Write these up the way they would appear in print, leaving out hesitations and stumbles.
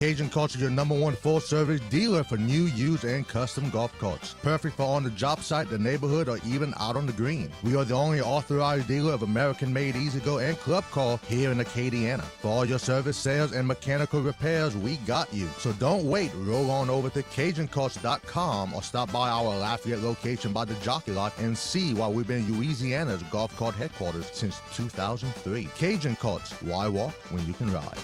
Cajun Carts is your #1 full-service dealer for new, used, and custom golf carts. Perfect for on the job site, the neighborhood, or even out on the green. We are the only authorized dealer of American-made E-Z-GO and Club Car here in Acadiana. For all your service, sales, and mechanical repairs, we got you. So don't wait. Roll on over to CajunCarts.com or stop by our Lafayette location by the Jockey Lot and see why we've been Louisiana's golf cart headquarters since 2003. Cajun Carts. Why walk when you can ride?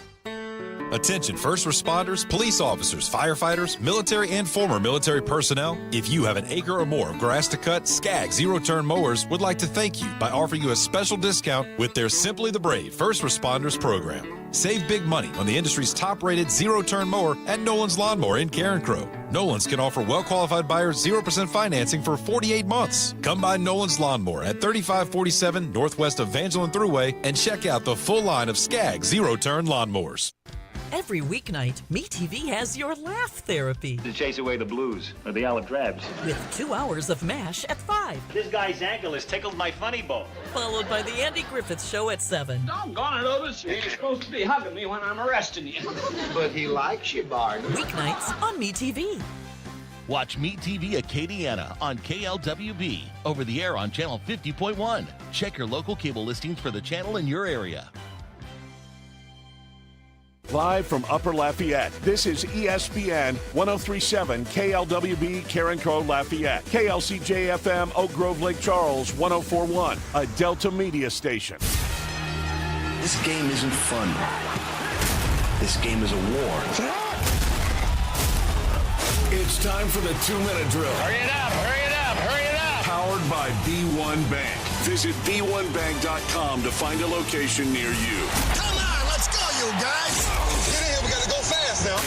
Attention first responders, police officers, firefighters, military and former military personnel. If you have an acre or more of grass to cut, Skag Zero-Turn Mowers would like to thank you by offering you a special discount with their Simply the Brave First Responders program. Save big money on the industry's top-rated zero-turn mower at Nolan's Lawnmower in Carencro. Nolan's can offer well-qualified buyers 0% financing for 48 months. Come by Nolan's Lawnmower at 3547 Northwest Evangeline Thruway and check out the full line of Skag zero-turn lawnmowers. Every weeknight, MeTV has your laugh therapy. To chase away the blues or the olive drabs. With 2 hours of MASH at 5. This guy's ankle has tickled my funny bone. Followed by the Andy Griffith Show at 7. Doggone it, Otis. You're supposed to be hugging me when I'm arresting you. But he likes you, Bart. Weeknights on MeTV. Watch MeTV Acadiana on KLWB, over the air on Channel 50.1. Check your local cable listings for the channel in your area. Live from Upper Lafayette, this is ESPN 1037 KLWB Carencro Lafayette, KLCJ-FM Oak Grove Lake Charles 1041, a Delta Media station. This game isn't fun. This game is a war. It's time for the 2-minute drill. Hurry it up, hurry it up, hurry it up. Powered by B1 Bank. Visit b1bank.com to find a location near you. Come on, let's go, you guys. Get in here, we gotta go fast now.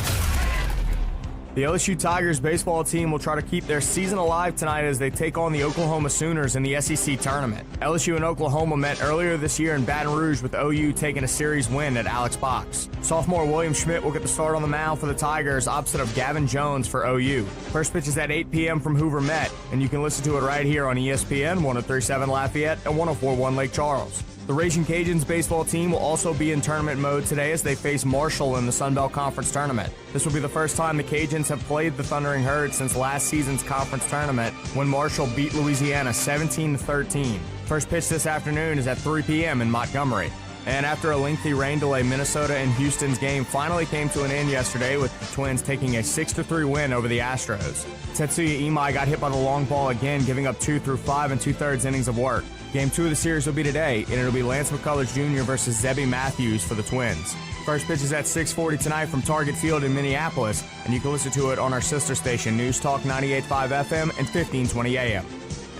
The LSU Tigers baseball team will try to keep their season alive tonight as they take on the Oklahoma Sooners in the SEC tournament. LSU and Oklahoma met earlier this year in Baton Rouge with OU taking a series win at Alex Box. Sophomore William Schmidt will get the start on the mound for the Tigers opposite of Gavin Jones for OU. First pitch is at 8 p.m. from Hoover Met, and you can listen to it right here on ESPN 1037 Lafayette and 1041 Lake Charles. The Raging Cajuns baseball team will also be in tournament mode today as they face Marshall in the Sun Belt Conference Tournament. This will be the first time the Cajuns have played the Thundering Herd since last season's conference tournament when Marshall beat Louisiana 17-13. First pitch this afternoon is at 3 p.m. in Montgomery. And after a lengthy rain delay, Minnesota and Houston's game finally came to an end yesterday with the Twins taking a 6-3 win over the Astros. Tetsuya Imai got hit by the long ball again, giving up 2 through 5 2/3 innings of work. Game 2 of the series will be today, and it'll be Lance McCullers Jr. versus Zebby Matthews for the Twins. First pitch is at 6:40 tonight from Target Field in Minneapolis, and you can listen to it on our sister station, News Talk 98.5 FM and 1520 AM.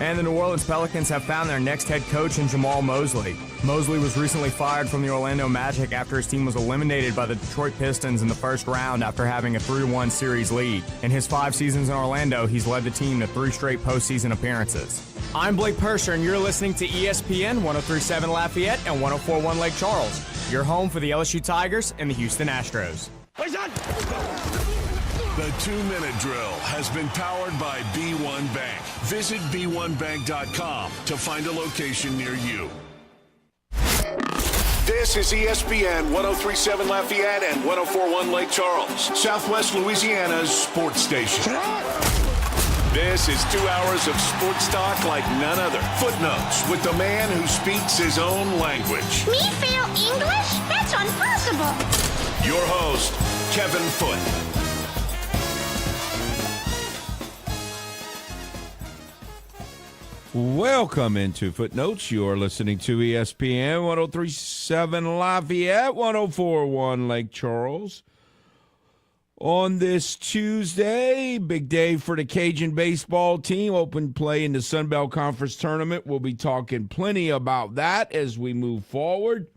And the New Orleans Pelicans have found their next head coach in Jamal Mosley. Mosley was recently fired from the Orlando Magic after his team was eliminated by the Detroit Pistons in the first round after having a 3-1 series lead. In his 5 seasons in Orlando, he's led the team to 3 straight postseason appearances. I'm Blake Purser, and you're listening to ESPN 1037 Lafayette and 1041 Lake Charles, your home for the LSU Tigers and the Houston Astros. The 2-minute drill has been powered by B1 Bank. Visit b1bank.com to find a location near you. This is ESPN 1037 Lafayette and 1041 Lake Charles, Southwest Louisiana's sports station. This is 2 hours of sports talk like none other. Footnotes with the man who speaks his own language. Me fail English? That's impossible. Your host, Kevin Foote. Welcome into Footnotes. You're listening to ESPN 1037 Lafayette, 1041 Lake Charles. On this Tuesday, big day for the Cajun baseball team. Open play in the Sun Belt Conference Tournament. We'll be talking plenty about that as we move forward.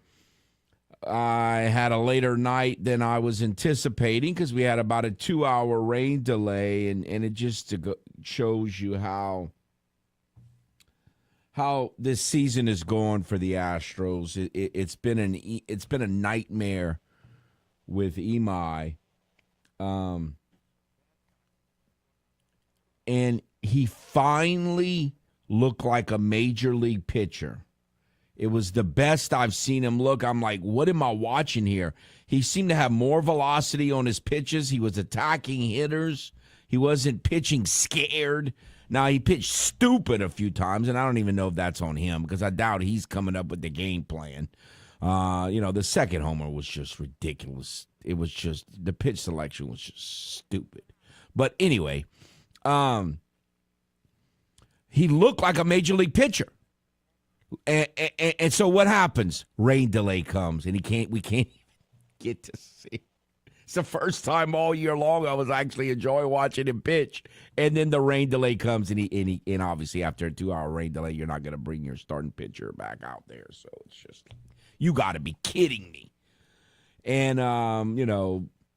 I had a later night than I was anticipating because we had about a 2-hour rain delay, and it just shows you how this season is going for the Astros. It's been a nightmare with Imai. And he finally looked like a major league pitcher. It was the best I've seen him look. I'm like, what am I watching here? He seemed to have more velocity on his pitches. He was attacking hitters. He wasn't pitching scared. Now, he pitched stupid a few times, and I don't even know if that's on him because I doubt he's coming up with the game plan. The second homer was just ridiculous. It was just, the pitch selection was just stupid. But anyway, he looked like a major league pitcher. And so what happens? Rain delay comes, and we can't even get to see. It's the first time all year long I was actually enjoying watching him pitch. And then the rain delay comes, and obviously after a 2-hour rain delay, you're not going to bring your starting pitcher back out there. So it's just, you got to be kidding me. And,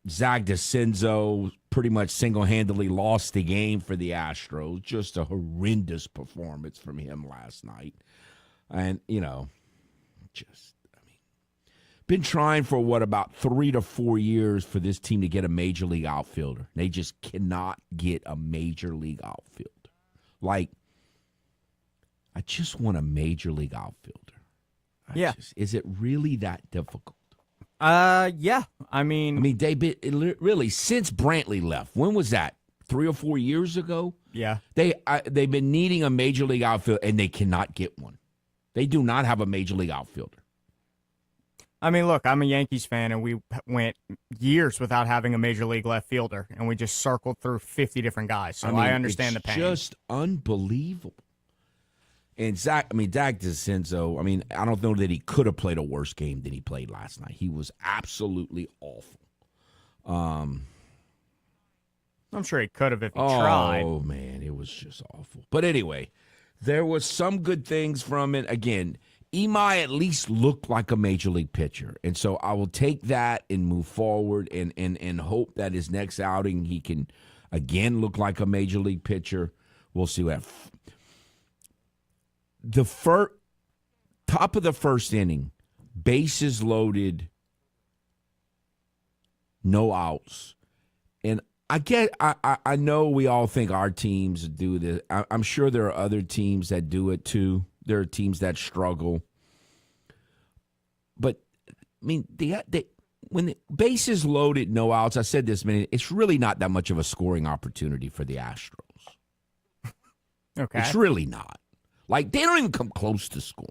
Zach DeCenzo pretty much single-handedly lost the game for the Astros. Just a horrendous performance from him last night. And, been trying for about 3 to 4 years for this team to get a major league outfielder. They just cannot get a major league outfielder. Like, I just want a major league outfielder. Is it really that difficult? Yeah. I mean, they've been really since Brantley left. When was that? 3 or 4 years ago? Yeah. They've been needing a major league outfielder, and they cannot get one. They do not have a major league outfielder. I mean, look, I'm a Yankees fan, and we went years without having a major league left fielder, and we just circled through 50 different guys. So I understand the pain. It's just unbelievable. And Zach DeCenzo, I don't know that he could have played a worse game than he played last night. He was absolutely awful. I'm sure he could have if he tried. Oh, man, it was just awful. But anyway, there was some good things from it. Again, Imai at least looked like a major league pitcher. And so I will take that and move forward and hope that his next outing he can, again, look like a major league pitcher. We'll see what the top of the first inning, bases loaded, no outs. And I know we all think our teams do this. I'm sure there are other teams that do it too. There are teams that struggle. But, when the bases loaded, no outs, I said this, it's really not that much of a scoring opportunity for the Astros. Okay. It's really not. Like, they don't even come close to scoring.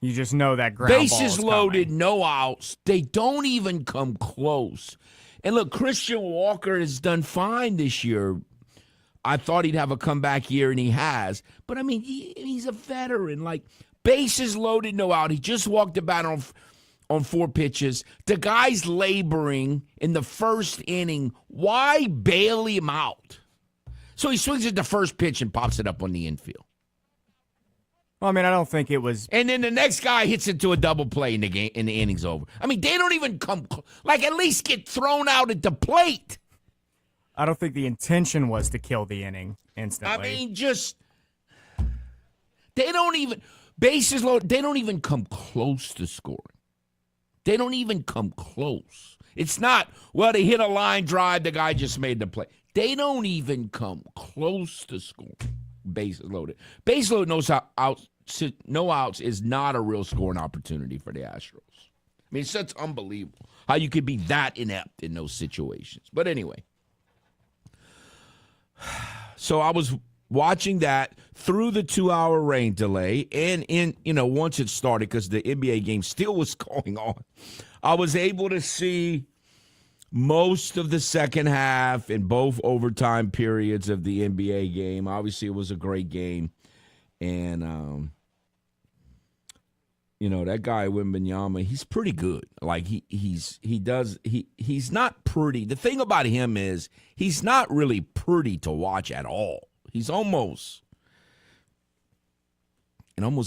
You just know that ground ball is bases loaded, no outs. They don't even come close. And look, Christian Walker has done fine this year. I thought he'd have a comeback year, and he has. But, he's a veteran. Like, bases loaded, no out. He just walked the bat on 4 pitches. The guy's laboring in the first inning. Why bail him out? So he swings at the first pitch and pops it up on the infield. Well, I don't think it was. And then the next guy hits it to a double play in the game, and the inning's over. They don't even come, at least get thrown out at the plate. I don't think the intention was to kill the inning instantly. They don't even, bases loaded, they don't even come close to scoring. They don't even come close. It's not, they hit a line drive, the guy just made the play. They don't even come close to scoring. Bases loaded. Base loaded, no outs is not a real scoring opportunity for the Astros. It's just unbelievable how you could be that inept in those situations. But anyway, so I was watching that through the 2-hour rain delay, and once it started, because the NBA game still was going on, I was able to see most of the second half and both overtime periods of the NBA game. Obviously, it was a great game. And, that guy, Wembanyama, he's pretty good. Like, he's not pretty. The thing about him is he's not really pretty to watch at all. It almost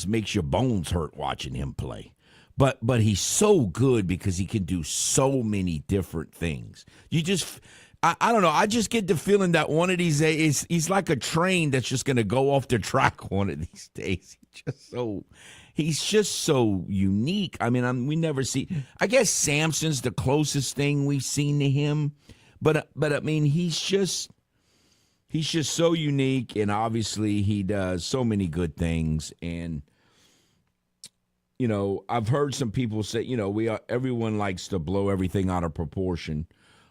makes your bones hurt watching him play. But he's so good because he can do so many different things. I don't know. I just get the feeling that one of these days he's like a train that's just going to go off the track one of these days. He's just so unique. We never see. I guess Samson's the closest thing we've seen to him, but he's just so unique, and obviously he does so many good things. And I've heard some people say, everyone likes to blow everything out of proportion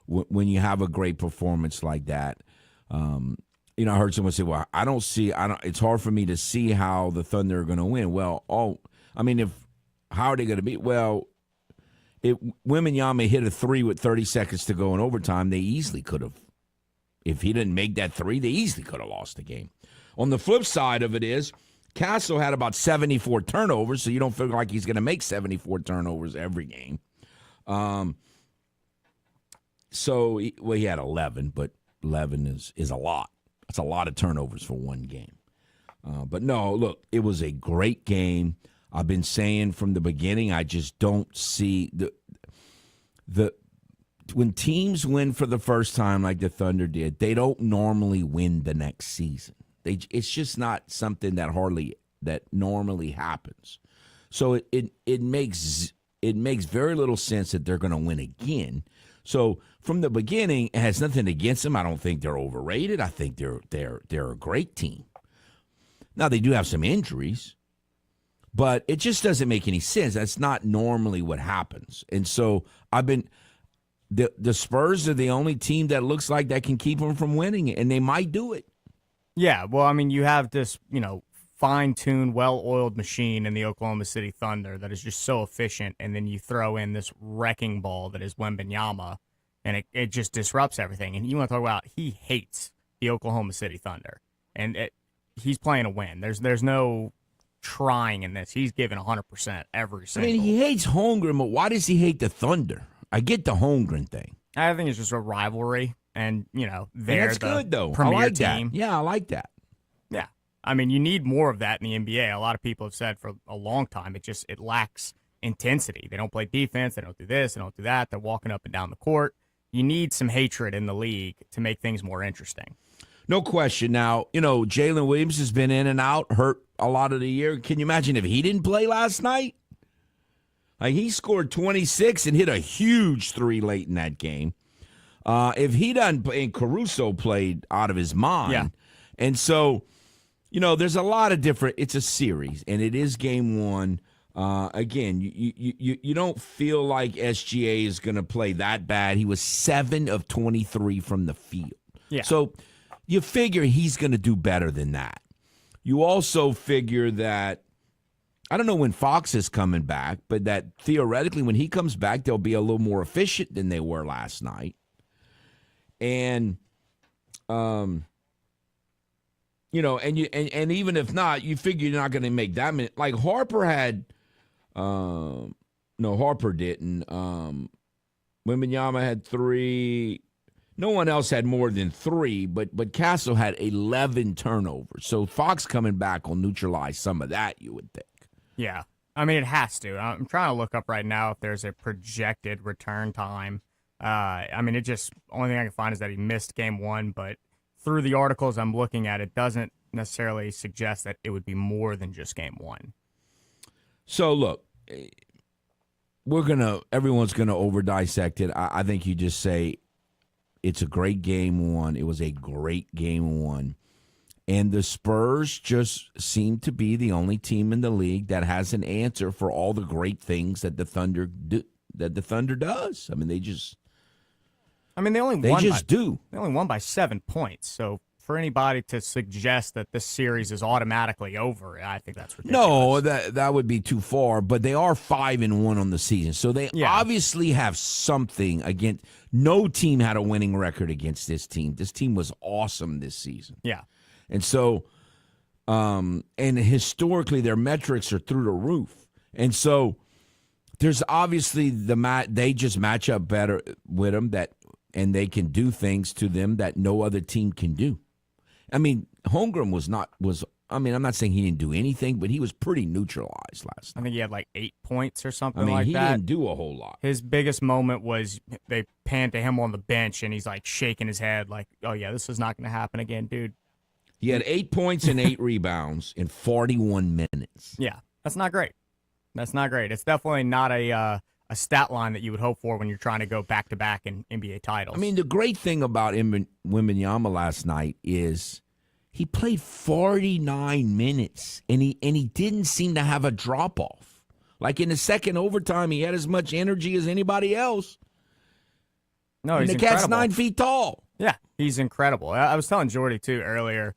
when you have a great performance like that. I heard someone say, well, it's hard for me to see how the Thunder are going to win. Well, how are they going to beat? Well, Wembanyama hit a three with 30 seconds to go in overtime. They easily could have. If he didn't make that three, they easily could have lost the game. On the flip side of it is, Castle had about 74 turnovers, so you don't feel like he's going to make 74 turnovers every game. He had 11, but 11 is a lot. That's a lot of turnovers for one game. But no, look, it was a great game. I've been saying from the beginning, I just don't see the when teams win for the first time like the Thunder did, they don't normally win the next season. It's just not something that normally happens. So it makes very little sense that they're going to win again. So from the beginning, it has nothing against them. I don't think they're overrated. I think they're a great team. Now they do have some injuries, but it just doesn't make any sense. That's not normally what happens. And so the Spurs are the only team that looks like that can keep them from winning, and they might do it. Yeah, well, you have this, fine-tuned, well-oiled machine in the Oklahoma City Thunder that is just so efficient, and then you throw in this wrecking ball that is Wembanyama, and it just disrupts everything. And you want to talk about he hates the Oklahoma City Thunder, and he's playing to win. There's no trying in this. He's giving 100% every single. He hates Holmgren, but why does he hate the Thunder? I get the Holmgren thing. I think it's just a rivalry, and they're that's good though. Premier I like team. That. Yeah, I like that. Yeah, you need more of that in the NBA. A lot of people have said for a long time it lacks intensity. They don't play defense. They don't do this. They don't do that. They're walking up and down the court. You need some hatred in the league to make things more interesting. No question. Now, Jalen Williams has been in and out, hurt a lot of the year. Can you imagine if he didn't play last night? He scored 26 and hit a huge three late in that game. If he doesn't, and Caruso played out of his mind. Yeah. And so, there's a lot of different, it's a series, and it is game one. Again, you don't feel like SGA is going to play that bad. He was 7 of 23 from the field. Yeah. So you figure he's going to do better than that. You also figure that, I don't know when Fox is coming back, but that theoretically when he comes back, they'll be a little more efficient than they were last night. And, and even if not, you figure you're not going to make that many. Like Harper had, no, Harper didn't. Wembanyama had 3. No one else had more than 3, but Castle had 11 turnovers. So Fox coming back will neutralize some of that, you would think. Yeah. It has to. I'm trying to look up right now if there's a projected return time. Only thing I can find is that he missed game 1, but through the articles I'm looking at, it doesn't necessarily suggest that it would be more than just game 1. So look, everyone's gonna over dissect it. I think you just say it's a great game 1. It was a great game 1. And the Spurs just seem to be the only team in the league that has an answer for all the great things that the Thunder do. That the Thunder does. They just. They only do. They only won by 7 points. So for anybody to suggest that this series is automatically over, I think that's ridiculous. No, that would be too far. But they are 5-1 on the season, so they obviously have something against. No team had a winning record against this team. This team was awesome this season. Yeah. And so, and historically, their metrics are through the roof. And so, there's obviously they just match up better with them and they can do things to them that no other team can do. Holmgren I'm not saying he didn't do anything, but he was pretty neutralized last night. I think he had 8 points or something like that. He didn't do a whole lot. His biggest moment was they panned to him on the bench, and he's shaking his head oh, yeah, this is not going to happen again, dude. He had 8 points and 8 rebounds in 41 minutes. Yeah, that's not great. That's not great. It's definitely not a stat line that you would hope for when you're trying to go back-to-back in NBA titles. The great thing about Wembanyama last night is he played 49 minutes, and he didn't seem to have a drop-off. Like in the second overtime, he had as much energy as anybody else. No, and he's the cat's incredible. 9 feet tall. Yeah, he's incredible. I was telling Jordy, too, earlier,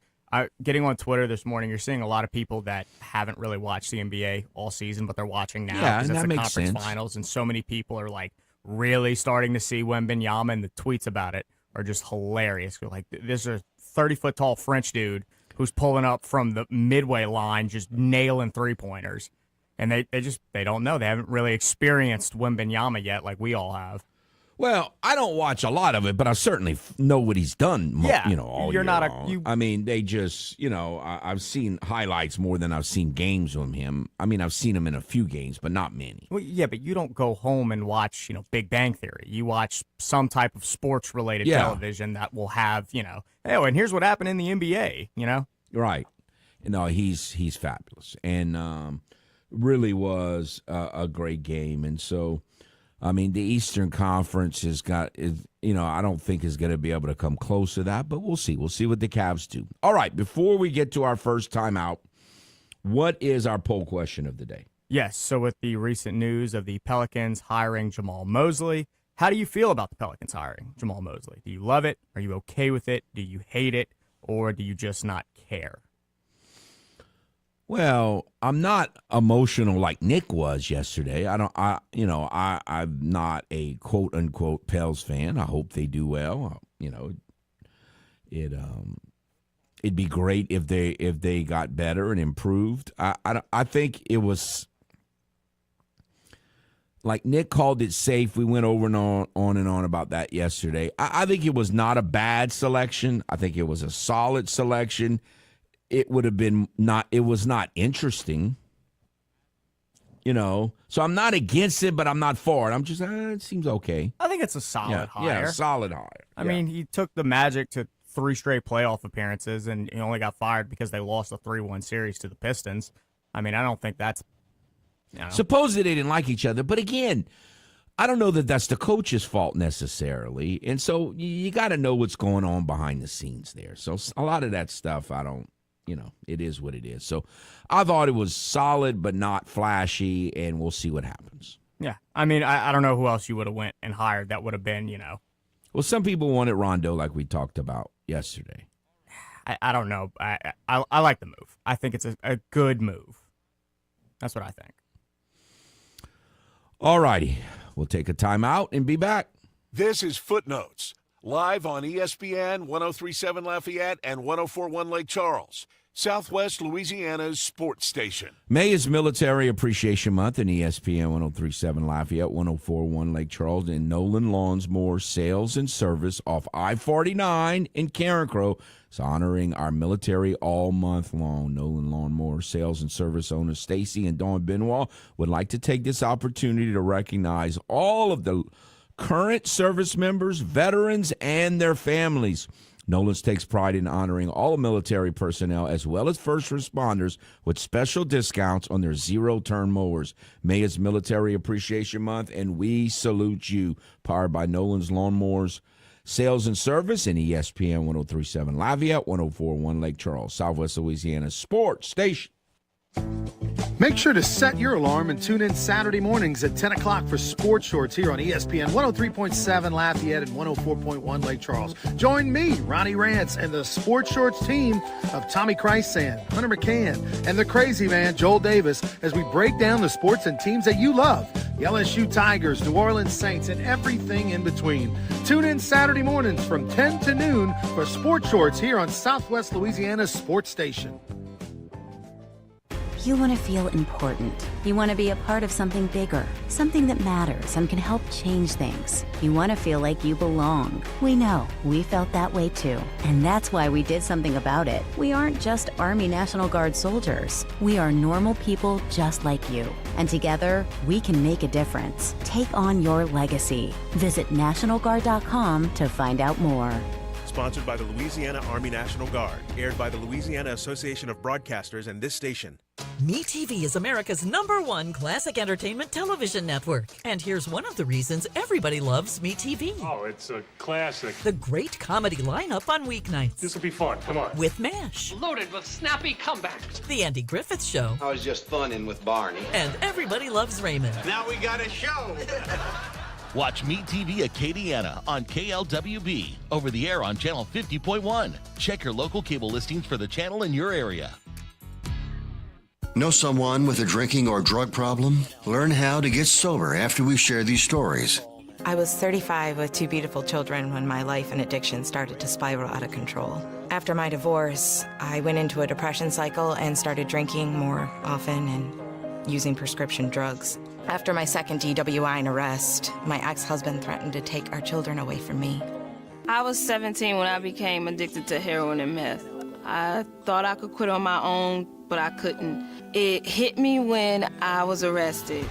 getting on Twitter this morning, you're seeing a lot of people that haven't really watched the NBA all season, but they're watching now because it's the conference finals, and so many people are, like, really starting to see Wembanyama, and the tweets about it are just hilarious. Like, there's a 30-foot-tall French dude who's pulling up from the midway line, just nailing three-pointers. And they don't know. They haven't really experienced Wembanyama yet like we all have. Well, I don't watch a lot of it, but I certainly know what he's done. Yeah, all you're year not long. I mean, they just, I've seen highlights more than I've seen games from him. I mean, I've seen him in a few games, but not many. Well, yeah, but you don't go home and watch, Big Bang Theory. You watch some type of sports-related television that will have, oh, and here's what happened in the NBA, Right. No, he's fabulous, and really was a great game, and so. I mean, the Eastern Conference I don't think is going to be able to come close to that, but we'll see. We'll see what the Cavs do. All right, before we get to our first timeout, what is our poll question of the day? Yes, so with the recent news of the Pelicans hiring Jamal Mosley, how do you feel about the Pelicans hiring Jamal Mosley? Do you love it? Are you okay with it? Do you hate it? Or do you just not care? Well, I'm not emotional like Nick was yesterday. I'm not a quote unquote Pels fan. I hope they do well. It'd be great if they got better and improved. I think it was like Nick called it safe. We went over and on about that yesterday. I think it was not a bad selection. I think it was a solid selection. It would have been it was not interesting, so I'm not against it, but I'm not for it. I'm just, it seems okay. I think it's a solid hire. Yeah, solid hire. I mean, he took the Magic to 3 straight playoff appearances, and he only got fired because they lost a 3-1 series to the Pistons. I mean, I don't think that's... Supposedly they didn't like each other, but again, I don't know that that's the coach's fault necessarily, and so you got to know what's going on behind the scenes there. So a lot of that stuff, I don't... it is what it is. So I thought it was solid but not flashy, and we'll see what happens. Yeah. I mean, I don't know who else you would have went and hired that would have been, Well, some people wanted Rondo like we talked about yesterday. I don't know. I like the move. I think it's a good move. That's what I think. All righty. We'll take a timeout and be back. This is Footnotes, live on ESPN 103.7 Lafayette and 104.1 Lake Charles, Southwest Louisiana's sports station. May is Military Appreciation Month, and ESPN 103.7 Lafayette, 104.1 Lake Charles, and Nolan Lawns More Sales and Service off I-49 in Carencro. It's honoring our military all month long. Nolan Lawn More Sales and Service owners Stacy and Dawn Benoit would like to take this opportunity to recognize all of the current service members, veterans, and their families. Nolan's takes pride in honoring all military personnel as well as first responders with special discounts on their zero-turn mowers. May is Military Appreciation Month, and we salute you. Powered by Nolan's Lawnmowers Sales and Service and ESPN 103.7 Lafayette, 104.1 Lake Charles, Southwest Louisiana's sports station. Make sure to set your alarm and tune in Saturday mornings at 10 o'clock for Sports Shorts here on ESPN 103.7 Lafayette and 104.1 Lake Charles. Join me, Ronnie Rance, and the Sports Shorts team of Tommy Christsan, Hunter McCann, and the crazy man, Joel Davis, as we break down the sports and teams that you love. The LSU Tigers, New Orleans Saints, and everything in between. Tune in Saturday mornings from 10 to noon for Sports Shorts here on Southwest Louisiana's sports station. You want to feel important. You want to be a part of something bigger, something that matters and can help change things. You want to feel like you belong. We know. We felt that way too. And that's why we did something about it. We aren't just Army National Guard soldiers. We are normal people just like you. And together, we can make a difference. Take on your legacy. Visit NationalGuard.com to find out more. Sponsored by the Louisiana Army National Guard. Aired by the Louisiana Association of Broadcasters and this station. MeTV is America's #1 classic entertainment television network. And here's one of the reasons everybody loves MeTV. Oh, it's a classic. The great comedy lineup on weeknights. This will be fun. Come on. With MASH. Loaded with snappy comebacks. The Andy Griffith Show. I was just funning with Barney. And Everybody Loves Raymond. Now we got a show. Watch MeTV Acadiana on KLWB, over the air on Channel 50.1. Check your local cable listings for the channel in your area. Know someone with a drinking or drug problem? Learn how to get sober after we share these stories. I was 35 with 2 beautiful children when my life and addiction started to spiral out of control. After my divorce, I went into a depression cycle and started drinking more often and using prescription drugs. After my second DWI and arrest, my ex-husband threatened to take our children away from me. I was 17 when I became addicted to heroin and meth. I thought I could quit on my own, but I couldn't. It hit me when I was arrested.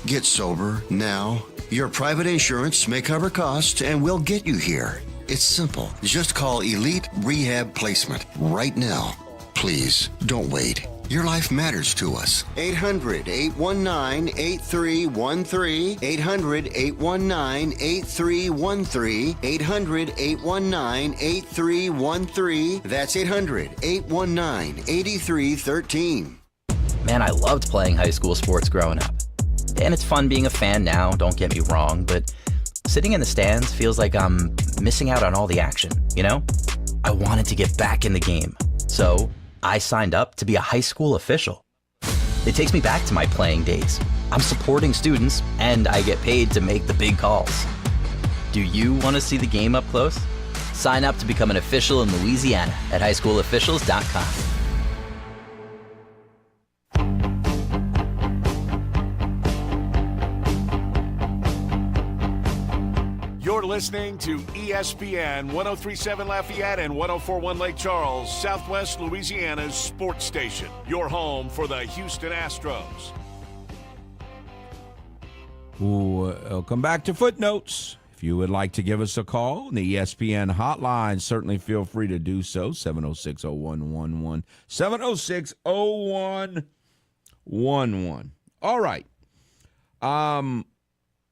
Get sober now. Your private insurance may cover costs and we'll get you here. It's simple. Just call Elite Rehab Placement right now. Please, don't wait. Your life matters to us. 800-819-8313. 800-819-8313. 800-819-8313. That's 800-819-8313. Man, I loved playing high school sports growing up. And it's fun being a fan now, don't get me wrong, but sitting in the stands feels like I'm missing out on all the action, you know? I wanted to get back in the game. So I signed up to be a high school official. It takes me back to my playing days. I'm supporting students, and I get paid to make the big calls. Do you want to see the game up close? Sign up to become an official in Louisiana at highschoolofficials.com. You're listening to ESPN 1037 Lafayette and 1041 Lake Charles, Southwest Louisiana's sports station. Your home for the Houston Astros. Welcome back to Footnotes. If you would like to give us a call on the ESPN hotline, certainly feel free to do so. 706-0111. 706-0111. All right.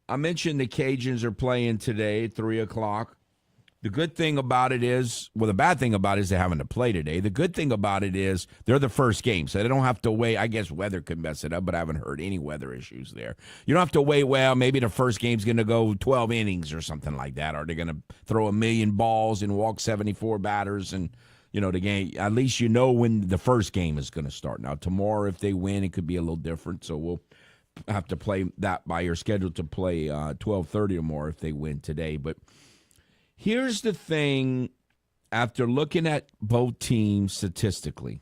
I mentioned the Cajuns are playing today at 3 o'clock. The good thing about it is, well, the bad thing about it is they're having to play today. The good thing about it is they're the first game, so they don't have to wait. I guess weather could mess it up, but I haven't heard any weather issues there. You don't have to wait, well, maybe the first game's going to go 12 innings or something like that, or they're going to throw 1,000,000 balls and walk 74 batters and, you know, the game. At least you know when the first game is going to start. Now, tomorrow, if they win, it could be a little different, so we'll have to play that by your schedule to play 12:30 or more if they win today. But here's the thing, after looking at both teams statistically,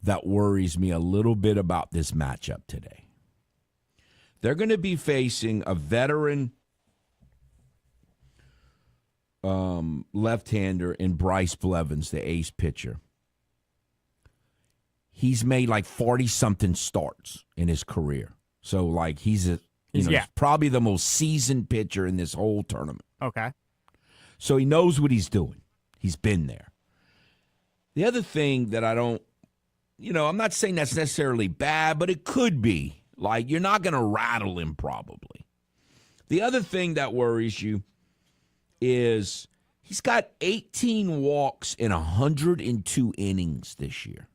that worries me a little bit about this matchup today. They're going to be facing a veteran left-hander in Bryce Blevins, the ace pitcher. He's made like 40-something starts in his career. So, like, he's probably the most seasoned pitcher in this whole tournament. Okay. So he knows what he's doing. He's been there. The other thing that I don't, I'm not saying that's necessarily bad, but it could be. Like, you're not going to rattle him probably. The other thing that worries you is he's got 18 walks in 102 innings this year.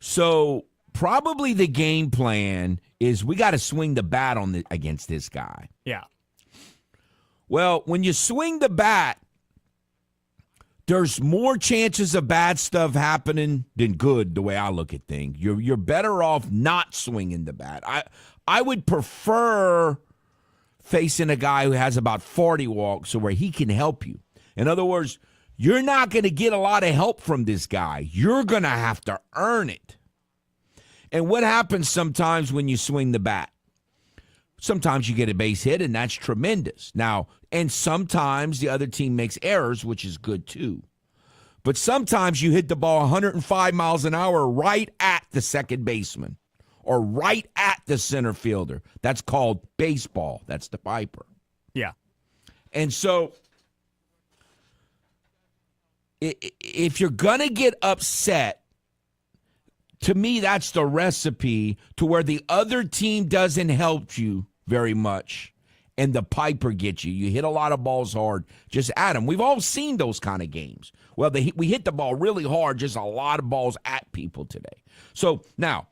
So probably the game plan is we got to swing the bat against this guy. Yeah. Well, when you swing the bat, there's more chances of bad stuff happening than good, the way I look at things. You're better off not swinging the bat. I would prefer facing a guy who has about 40 walks so where he can help you. In other words, you're not going to get a lot of help from this guy. You're going to have to earn it. And what happens sometimes when you swing the bat? Sometimes you get a base hit, and that's tremendous. Now, and sometimes the other team makes errors, which is good too. But sometimes you hit the ball 105 miles an hour right at the second baseman or right at the center fielder. That's called baseball. That's the Piper. Yeah. And so if you're going to get upset, to me, that's the recipe to where the other team doesn't help you very much and the piper gets you. You hit a lot of balls hard. Just at them. We've all seen those kind of games. Well, we hit the ball really hard, just a lot of balls at people today. So now,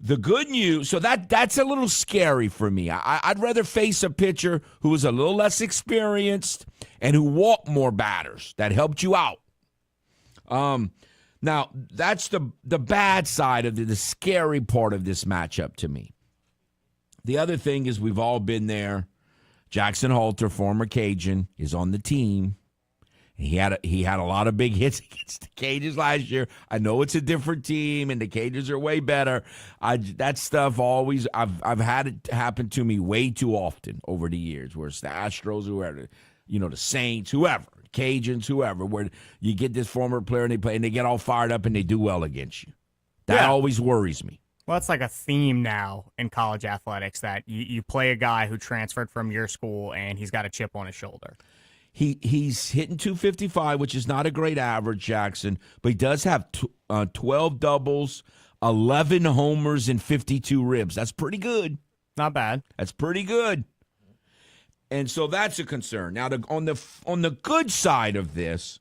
the good news, so that's a little scary for me. I'd rather face a pitcher who is a little less experienced and who walked more batters that helped you out. Now, that's the bad side of the scary part of this matchup to me. The other thing is we've all been there. Jackson Halter, former Cajun, is on the team. He had a lot of big hits against the Cajuns last year. I know it's a different team, and the Cajuns are way better. That stuff always I've had it happen to me way too often over the years. Where it's the Astros, whoever, the Saints, whoever, Cajuns, whoever. Where you get this former player and they play and they get all fired up and they do well against you. That always worries me. Well, it's like a theme now in college athletics that you play a guy who transferred from your school and he's got a chip on his shoulder. He's hitting 255, which is not a great average, Jackson, but he does have 12 doubles, 11 homers, and 52 ribs. That's pretty good. Not bad. That's pretty good. And so that's a concern. Now, on the good side of this,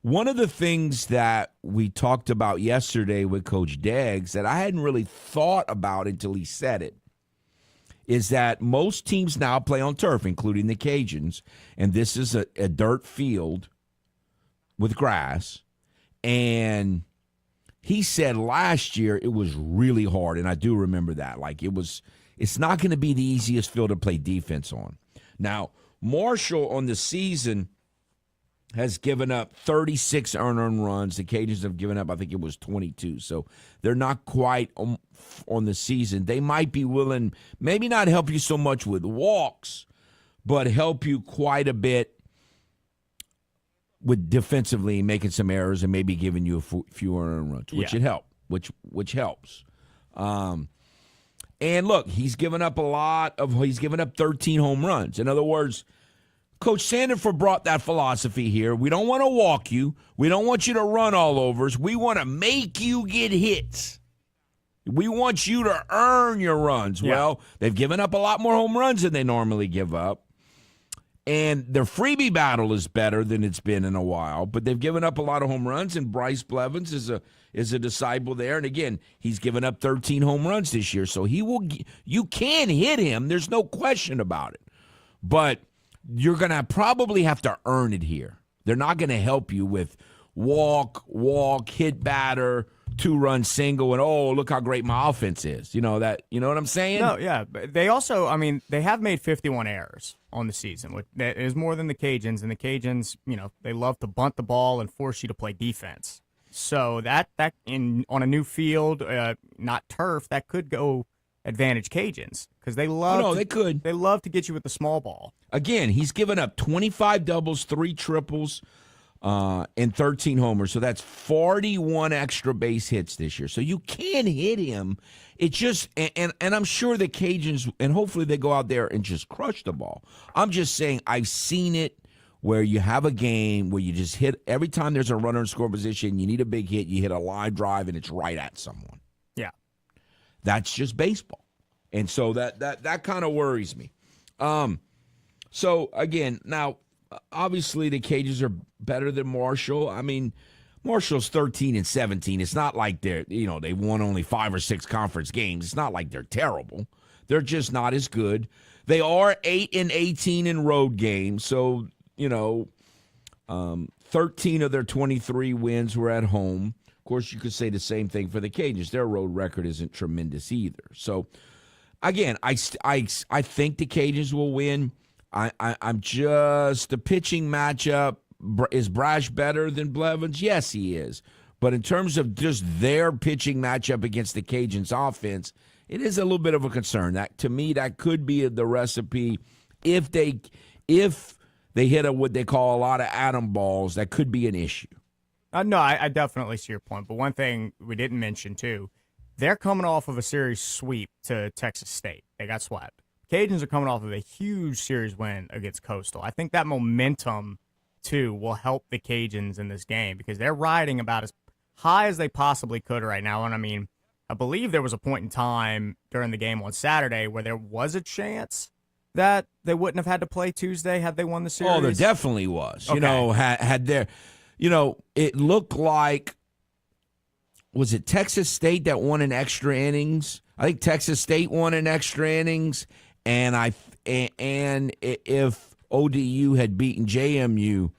one of the things that we talked about yesterday with Coach Deggs that I hadn't really thought about until he said it, is that most teams now play on turf, including the Cajuns, and this is a dirt field with grass. And he said last year it was really hard, and I do remember that. It's not going to be the easiest field to play defense on. Now, Marshall on the season has given up 36 earned runs. The Cajuns have given up, I think it was 22. So they're not quite on the season. They might be willing, maybe not help you so much with walks, but help you quite a bit with defensively making some errors and maybe giving you a few earned runs, which helps. And look, he's given up 13 home runs. In other words, Coach Sandiford brought that philosophy here. We don't want to walk you. We don't want you to run all over us. We want to make you get hits. We want you to earn your runs. Yeah. Well, they've given up a lot more home runs than they normally give up. And their freebie battle is better than it's been in a while. But they've given up a lot of home runs, and Bryce Blevins is a disciple there. And, again, he's given up 13 home runs this year. So you can hit him. There's no question about it. But you're going to probably have to earn it here. They're not going to help you with walk, hit batter, 2-run single, and, oh, look how great my offense is. You know what I'm saying? No, yeah. They also, they have made 51 errors on the season. Which is more than the Cajuns, and the Cajuns, they love to bunt the ball and force you to play defense. So that on a new field, not turf, that could go advantage Cajuns because they love. They could. They love to get you with the small ball. Again, he's given up 25 doubles, 3 triples, and 13 homers. So that's 41 extra base hits this year. So you can hit him. It just and I'm sure the Cajuns, and hopefully they go out there and just crush the ball. I'm just saying I've seen it where you have a game where you just hit every time there's a runner in score position. You need a big hit. You hit a line drive and it's right at someone. Yeah. That's just baseball. And so that kind of worries me. So, again, now, obviously the Cajuns are better than Marshall. Marshall's 13-17. It's not like they won only 5 or 6 conference games. It's not like they're terrible. They're just not as good. They are 8-18 in road games. So, 13 of their 23 wins were at home. Of course, you could say the same thing for the Cajuns. Their road record isn't tremendous either. So, again, I think the Cajuns will win. I'm just the pitching matchup. Is Brash better than Blevins? Yes, he is. But in terms of just their pitching matchup against the Cajuns' offense, it is a little bit of a concern. That to me, that could be the recipe. If they hit what they call a lot of atom balls, that could be an issue. No, I definitely see your point. But one thing we didn't mention, too, they're coming off of a series sweep to Texas State. They got swept. Cajuns are coming off of a huge series win against Coastal. I think that momentum too, will help the Cajuns in this game because they're riding about as high as they possibly could right now. And I mean, I believe there was a point in time during the game on Saturday where there was a chance that they wouldn't have had to play Tuesday had they won the series. Oh, there definitely was. Okay. You know, had there, you know, it looked like, was it Texas State that won in extra innings? I think Texas State won in extra innings, and if ODU had beaten JMU,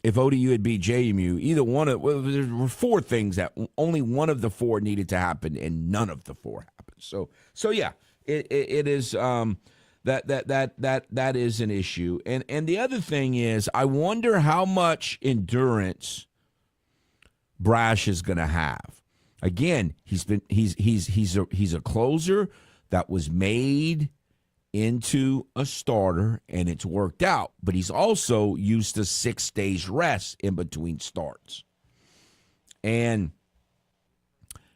if ODU had beat JMU, either one of there were four things that only one of the four needed to happen, and none of the four happened. So yeah, it is that is an issue. And the other thing is, I wonder how much endurance Brash is going to have. Again, he's a closer that was made into a starter, and it's worked out. But he's also used to 6 days rest in between starts. And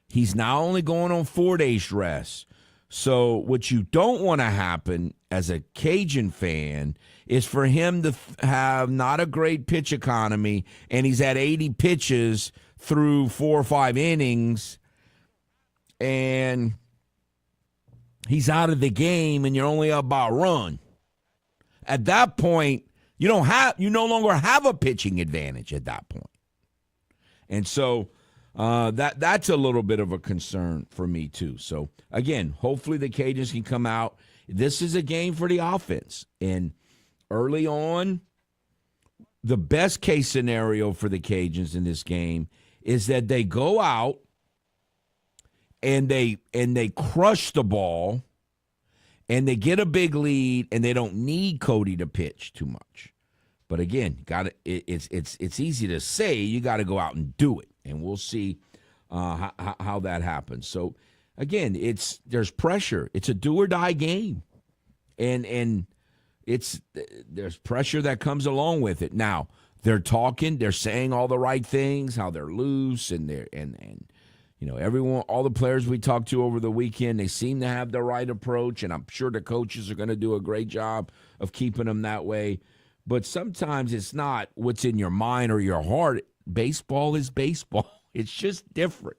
he's now only going on 4 days rest. So what you don't want to happen as a Cajun fan is for him to have not a great pitch economy, and he's at 80 pitches through 4 or 5 innings, and he's out of the game, and you're only up by a run. At that point, you no longer have a pitching advantage at that point. And so that's a little bit of a concern for me too. So again, hopefully the Cajuns can come out. This is a game for the offense. And early on, the best case scenario for the Cajuns in this game is that they go out and they crush the ball, and they get a big lead, and they don't need Cody to pitch too much. But again, it's easy to say. You got to go out and do it, and we'll see how that happens. So again, there's pressure. It's a do or die game, and there's pressure that comes along with it. Now they're saying all the right things, how they're loose, and you know, everyone, all the players we talked to over the weekend, they seem to have the right approach, and I'm sure the coaches are going to do a great job of keeping them that way. But sometimes it's not what's in your mind or your heart. Baseball is baseball. It's just different.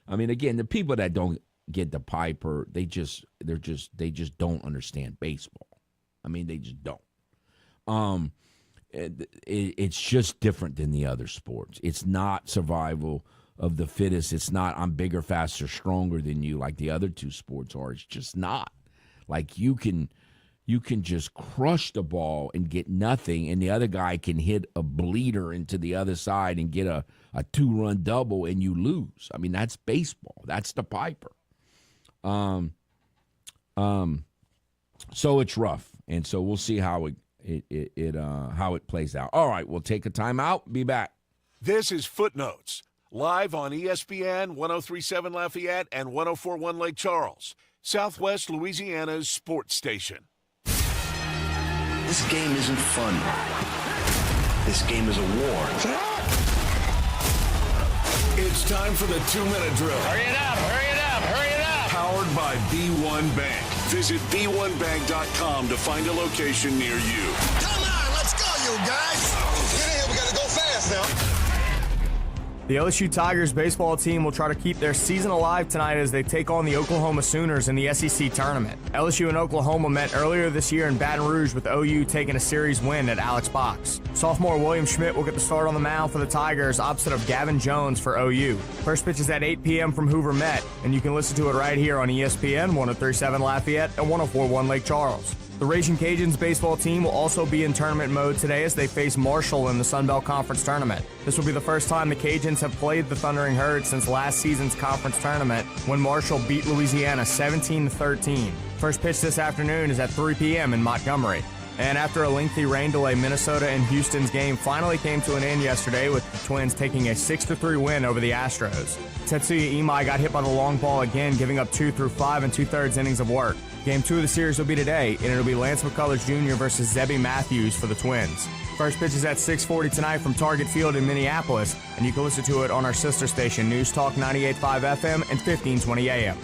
I mean, again, the people that don't get the Piper, they just don't understand baseball. I mean, they just don't. It's just different than the other sports. It's not survival of the fittest. It's not I'm bigger, faster, stronger than you like the other two sports are. It's just not. Like you can just crush the ball and get nothing, and the other guy can hit a bleeder into the other side and get a 2-run double, and you lose. I mean, that's baseball. That's the Piper. So it's rough, and so we'll see how it plays out. All right, we'll take a timeout. Be back. This is Footnotes, live on ESPN 103.7 Lafayette and 104.1 Lake Charles, Southwest Louisiana's sports station. This game isn't fun. This game is a war. It's time for the 2-minute drill. Hurry it up, hurry it up, hurry it up. Powered by B1 Bank. Visit B1Bank.com to find a location near you. Come on, let's go, you guys. Get in here, we gotta go fast now. The LSU Tigers baseball team will try to keep their season alive tonight as they take on the Oklahoma Sooners in the SEC tournament. LSU and Oklahoma met earlier this year in Baton Rouge, with OU taking a series win at Alex Box. Sophomore William Schmidt will get the start on the mound for the Tigers opposite of Gavin Jones for OU. First pitch is at 8 p.m. from Hoover Met, and you can listen to it right here on ESPN 103.7 Lafayette and 104.1 Lake Charles. The Raging Cajuns baseball team will also be in tournament mode today as they face Marshall in the Sun Belt Conference Tournament. This will be the first time the Cajuns have played the Thundering Herd since last season's conference tournament, when Marshall beat Louisiana 17-13. First pitch this afternoon is at 3 p.m. in Montgomery. And after a lengthy rain delay, Minnesota and Houston's game finally came to an end yesterday, with the Twins taking a 6-3 win over the Astros. Tetsuya Imai got hit by the long ball again, giving up 2 through 5 2/3 innings of work. Game 2 of the series will be today, and it'll be Lance McCullers Jr. versus Zebby Matthews for the Twins. First pitch is at 6:40 tonight from Target Field in Minneapolis, and you can listen to it on our sister station, News Talk 98.5 FM and 1520 AM.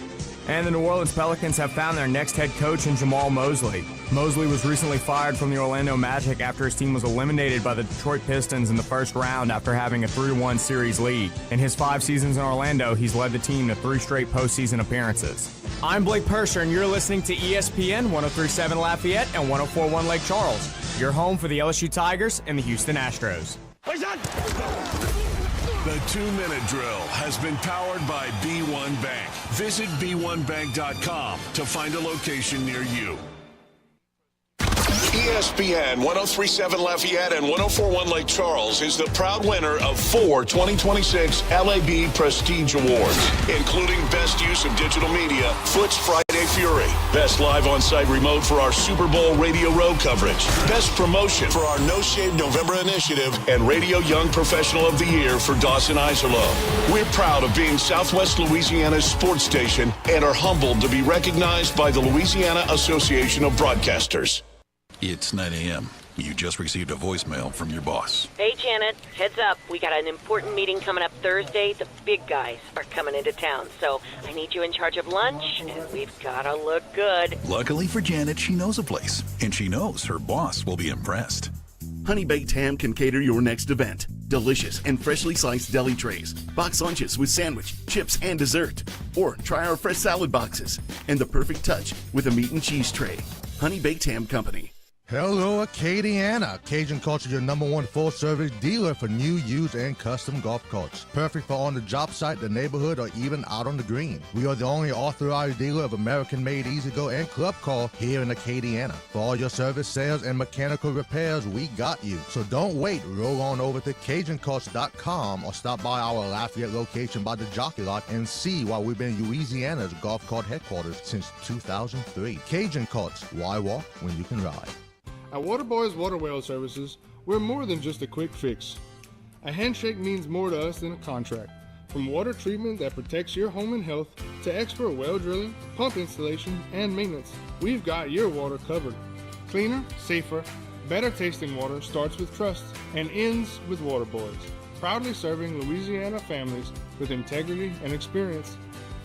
And the New Orleans Pelicans have found their next head coach in Jamal Mosley. Mosley was recently fired from the Orlando Magic after his team was eliminated by the Detroit Pistons in the first round after having a 3-1 series lead. In his 5 seasons in Orlando, he's led the team to 3 straight postseason appearances. I'm Blake Persher, and you're listening to ESPN 103.7 Lafayette and 104.1 Lake Charles, your home for the LSU Tigers and the Houston Astros. The 2-minute drill has been powered by B1 Bank. Visit b1bank.com to find a location near you. ESPN 103.7 Lafayette and 104.1 Lake Charles is the proud winner of 4 2026 LAB Prestige Awards, including Best Use of Digital Media, Foot's Friday Fury, Best Live On-Site Remote for our Super Bowl Radio Row coverage, Best Promotion for our No Shave November initiative, and Radio Young Professional of the Year for Dawson Iserloh. We're proud of being Southwest Louisiana's sports station and are humbled to be recognized by the Louisiana Association of Broadcasters. It's 9 a.m. You just received a voicemail from your boss. Hey, Janet. Heads up. We got an important meeting coming up Thursday. The big guys are coming into town, so I need you in charge of lunch, and we've got to look good. Luckily for Janet, she knows a place, and she knows her boss will be impressed. Honey Baked Ham can cater your next event. Delicious and freshly sliced deli trays, box lunches with sandwich, chips, and dessert. Or try our fresh salad boxes, and the perfect touch with a meat and cheese tray. Honey Baked Ham Company. Hello, Acadiana. Cajun Carts is your #1 full-service dealer for new, used, and custom golf carts. Perfect for on the job site, the neighborhood, or even out on the green. We are the only authorized dealer of American-made E-Z-GO and Club Car here in Acadiana. For all your service, sales, and mechanical repairs, we got you. So don't wait. Roll on over to CajunCarts.com or stop by our Lafayette location by the Jockey Lot and see why we've been Louisiana's golf cart headquarters since 2003. Cajun Carts. Why walk when you can ride? At Waterboys Water Well Services, we're more than just a quick fix. A handshake means more to us than a contract. From water treatment that protects your home and health to expert well drilling, pump installation, and maintenance, we've got your water covered. Cleaner, safer, better tasting water starts with trust and ends with Waterboys. Proudly serving Louisiana families with integrity and experience.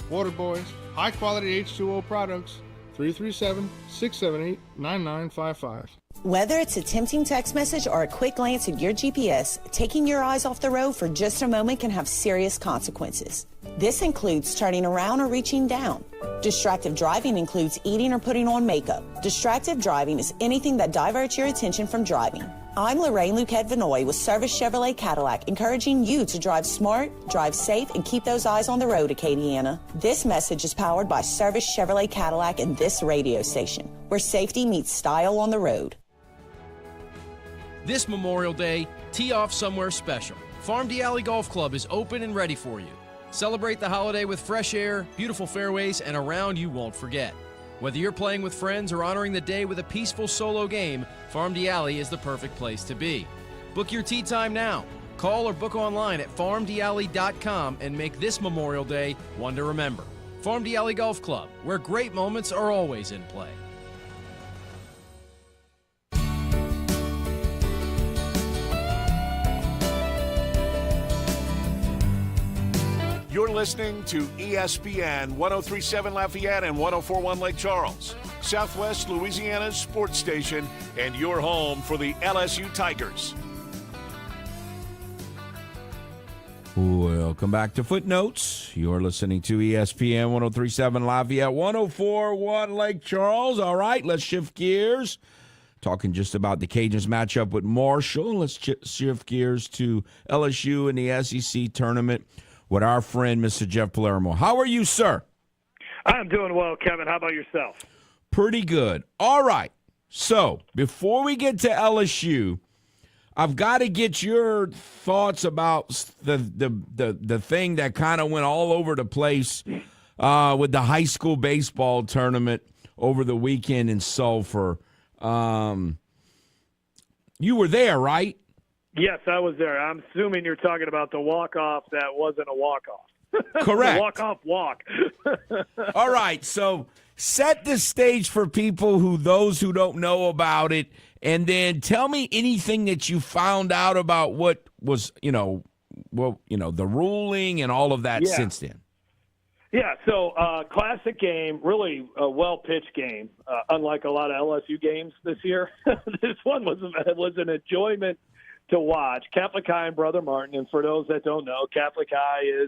Waterboys, high quality H2O products, 337-678-9955. Whether it's a tempting text message or a quick glance at your GPS, taking your eyes off the road for just a moment can have serious consequences. This includes turning around or reaching down. Distractive driving includes eating or putting on makeup. Distractive driving is anything that diverts your attention from driving. I'm Lorraine Luquette Vinoy with Service Chevrolet Cadillac, encouraging you to drive smart, drive safe, and keep those eyes on the road, Acadiana. This message is powered by Service Chevrolet Cadillac and this radio station, where safety meets style on the road. This Memorial Day, tee off somewhere special. Farm D Alley Golf Club is open and ready for you. Celebrate the holiday with fresh air, beautiful fairways, and a round you won't forget. Whether you're playing with friends or honoring the day with a peaceful solo game, Farm D Alley is the perfect place to be. Book your tee time now. Call or book online at farmdalley.com and make this Memorial Day one to remember. Farm D Alley Golf Club, where great moments are always in play. You're listening to ESPN 103.7 Lafayette and 104.1 Lake Charles, Southwest Louisiana's sports station, and your home for the LSU Tigers. Welcome back to Footnotes. You're listening to ESPN 103.7 Lafayette, 104.1 Lake Charles. All right, let's shift gears. Talking just about the Cajuns matchup with Marshall. Let's shift gears to LSU in the SEC tournament with our friend, Mr. Jeff Palermo. How are you, sir? I'm doing well, Kevin. How about yourself? Pretty good. All right. So before we get to LSU, I've got to get your thoughts about the thing that kind of went all over the place with the high school baseball tournament over the weekend in Sulphur. You were there, right? Yes, I was there. I'm assuming you're talking about the walk-off that wasn't a walk-off. Correct. The walk-off walk. All right, so set the stage for those who don't know about it, and then tell me anything that you found out about what was, the ruling and all of that since then. Yeah, so classic game, really a well-pitched game, unlike a lot of LSU games this year. This one was an enjoyment to watch. Catholic High and Brother Martin, and for those that don't know, Catholic High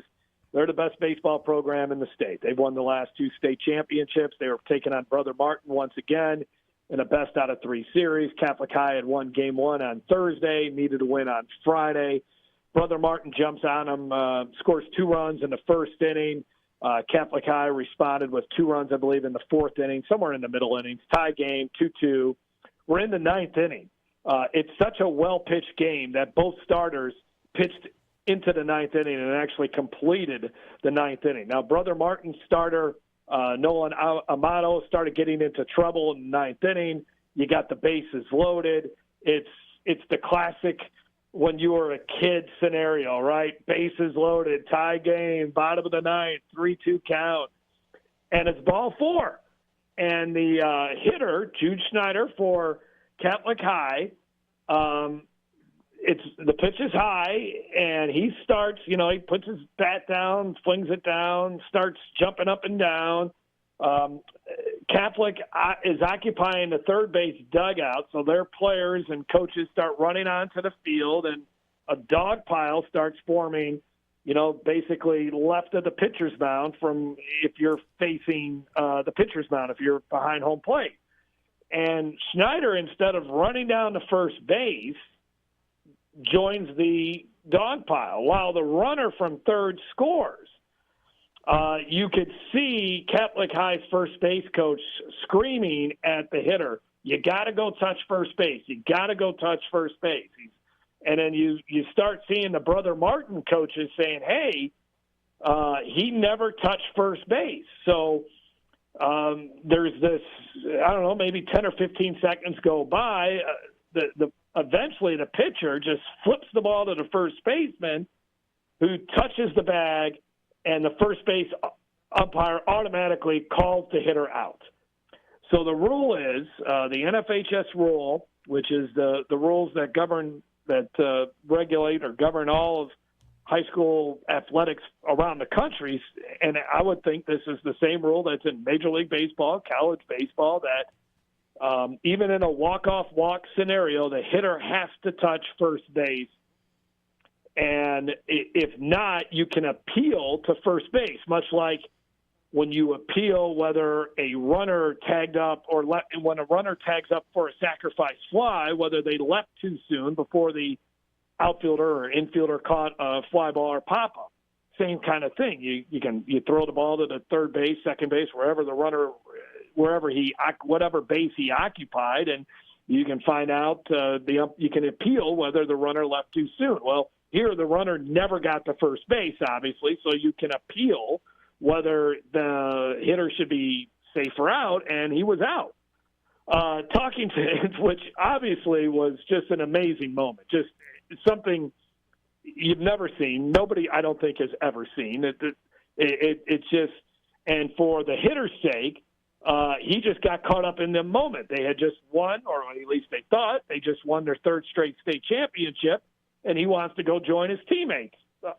they're the best baseball program in the state. They've won the last 2 state championships. They were taking on Brother Martin once again in a best-out-of-3 series. Catholic High had won Game 1 on Thursday, needed to win on Friday. Brother Martin jumps on them, scores 2 runs in the first inning. Catholic High responded with 2 runs, I believe, in the 4th inning, somewhere in the middle innings. Tie game, 2-2. We're in the 9th inning. It's such a well-pitched game that both starters pitched into the 9th inning and actually completed the 9th inning. Now, Brother Martin's starter, Nolan Amato, started getting into trouble in the 9th inning. You got the bases loaded. It's the classic when you were a kid scenario, right? Bases loaded, tie game, bottom of the 9th, 3-2 count. And it's ball 4. And the hitter, Jude Schneider for Catholic High, the pitch is high, and he starts, he puts his bat down, flings it down, starts jumping up and down. Catholic is occupying the third base dugout, so their players and coaches start running onto the field, and a dog pile starts forming, basically left of the pitcher's mound from if you're facing the pitcher's mound, if you're behind home plate. And Schneider, instead of running down to first base, joins the dog pile while the runner from third scores. You could see Catholic High's first base coach screaming at the hitter, "You got to go touch first base. You got to go touch first base." And then you start seeing the Brother Martin coaches saying, "Hey, he never touched first base." So there's this, I don't know, maybe 10 or 15 seconds go by. Eventually the pitcher just flips the ball to the first baseman, who touches the bag, and the first base umpire automatically calls the hitter out. So the rule is the NFHS rule, which is the rules that regulate or govern all of high school athletics around the country. And I would think this is the same rule that's in Major League Baseball, college baseball, that even in a walk-off walk scenario, the hitter has to touch first base. And if not, you can appeal to first base, much like when you appeal whether a runner tagged up or when a runner tags up for a sacrifice fly, whether they left too soon before the outfielder or infielder caught a fly ball or pop-up. Same kind of thing. You throw the ball to the third base, second base, whatever base he occupied, and you can find out you can appeal whether the runner left too soon. Well, here the runner never got to first base, obviously, so you can appeal whether the hitter should be safe or out, and he was out. Talking to him, which obviously was just an amazing moment, just something you've never seen. Nobody, I don't think, has ever seen. It's just, and for the hitter's sake, he just got caught up in the moment. They had just won, or at least they thought, they just won their 3rd straight state championship, and he wants to go join his teammates.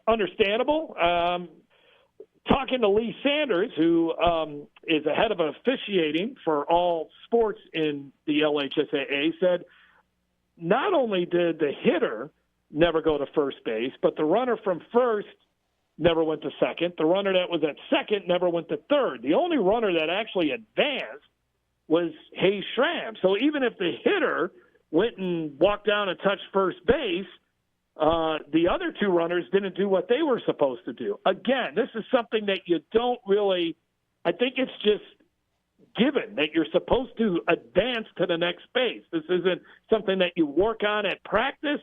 Understandable. Talking to Lee Sanders, who is the head of officiating for all sports in the LHSAA, said not only did the hitter never go to first base, but the runner from first never went to second. The runner that was at second never went to third. The only runner that actually advanced was Hayes Schramm. So even if the hitter went and walked down and touched first base, the other 2 runners didn't do what they were supposed to do. Again, this is something that you don't really – I think it's just given that you're supposed to advance to the next base. This isn't something that you work on at practice.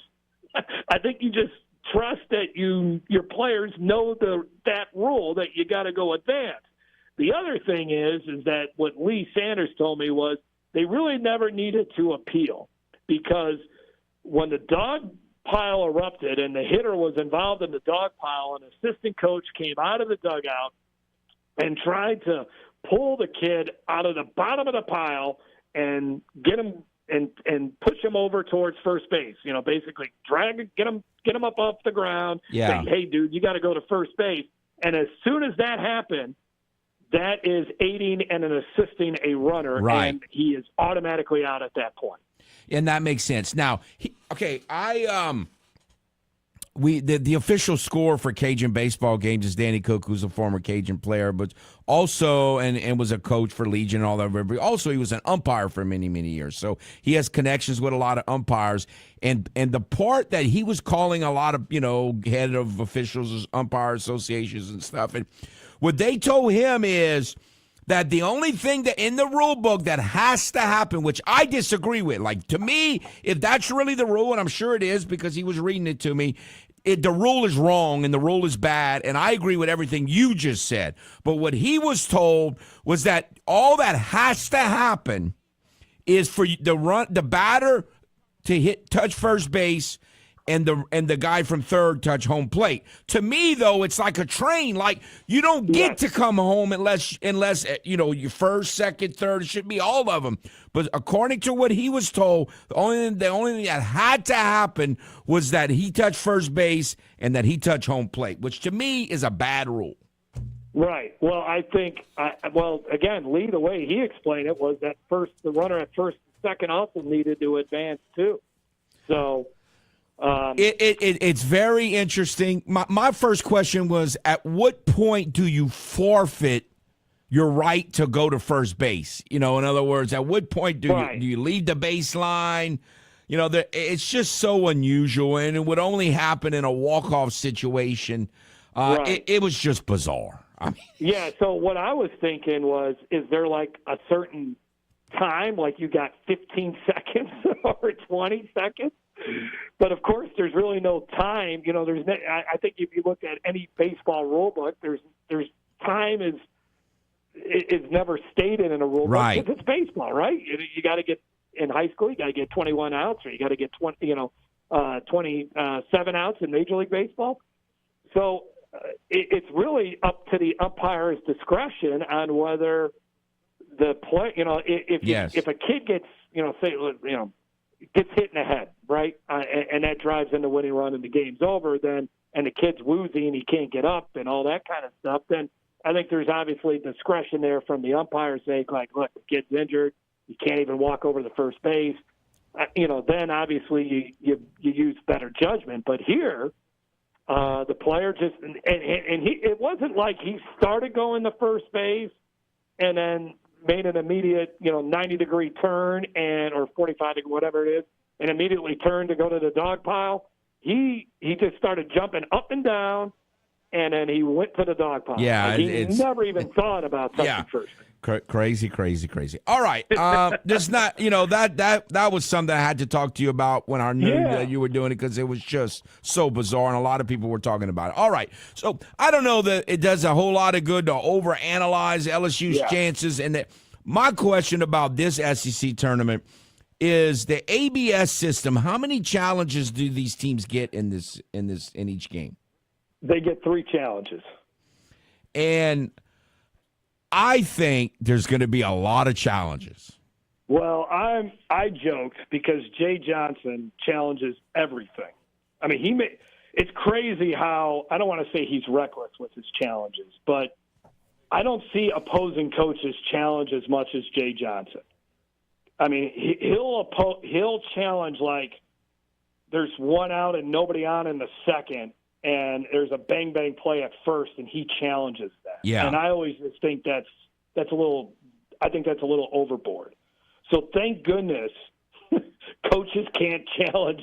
I think you just trust that your players know that rule that you got to go advance. The other thing is that what Lee Sanders told me was they really never needed to appeal, because when the dog pile erupted and the hitter was involved in the dog pile, an assistant coach came out of the dugout and tried to pull the kid out of the bottom of the pile and get him and push him over towards first base. Basically get him up off the ground. Yeah. Say, hey, dude, you got to go to first base. And as soon as that happened, that is aiding and assisting a runner, Right. and he is automatically out at that point. And that makes sense. Now, the official score for Cajun baseball games is Danny Cook, who's a former Cajun player, but also and was a coach for Legion and all that. Also, he was an umpire for many, many years. So he has connections with a lot of umpires. And the part that he was calling a lot of, head of officials, umpire associations and stuff. And what they told him is that the only thing that in the rule book that has to happen, which I disagree with, like to me, if that's really the rule, and I'm sure it is because he was reading it to me, the rule is wrong and the rule is bad, and I agree with everything you just said. But what he was told was that all that has to happen is for the batter to touch first base and the guy from third touch home plate. To me, though, it's like a train. Like you don't get to come home unless your first, second, third. It should be all of them. But according to what he was told, the only thing that had to happen was that he touched first base and that he touched home plate, which to me is a bad rule. Right. Well, I think. Again, Lee, the way he explained it was that the runner at first and second also needed to advance too. So. It's very interesting. My first question was, at what point do you forfeit your right to go to first base? In other words, at what point do you leave the baseline? It's just so unusual, and it would only happen in a walk-off situation. It was just bizarre. Yeah, so what I was thinking was, is there like a certain time, like you got 15 seconds or 20 seconds? But of course, there's really no time. I think if you look at any baseball rule book, there's time is never stated in a rule book because it's baseball, right? You got to get in high school, you got to get 21 outs, or you got to get 27 outs in Major League Baseball. So it's really up to the umpire's discretion on whether the play. If a kid gets gets hit in the head, right, and that drives in the winning run and the game's over, then and the kid's woozy and he can't get up and all that kind of stuff, then I think there's obviously discretion there from the umpire's sake, like, look, the kid's injured, you can't even walk over the first base. Then obviously you use better judgment. But here, the player just and it wasn't like he started going to first base and then made an immediate, 90-degree turn or 45 degree, whatever it is, and immediately turned to go to the dog pile. He just started jumping up and down, and then he went to the dog pile. Yeah, he never even thought about touching first. Crazy. All right. There's not, that was something I had to talk to you about when I knew that you were doing it, because it was just so bizarre and a lot of people were talking about it. All right. So I don't know that it does a whole lot of good to overanalyze LSU's chances. And my question about this SEC tournament is the ABS system. How many challenges do these teams get in each game? They get 3 challenges. And I think there's going to be a lot of challenges. Well, I joked because Jay Johnson challenges everything. I mean, it's crazy how, I don't want to say he's reckless with his challenges, but I don't see opposing coaches challenge as much as Jay Johnson. I mean, he'll challenge like there's one out and nobody on in the second, and there's a bang-bang play at first, and he challenges that. Yeah. And I always just think that's a little overboard. So thank goodness coaches can't challenge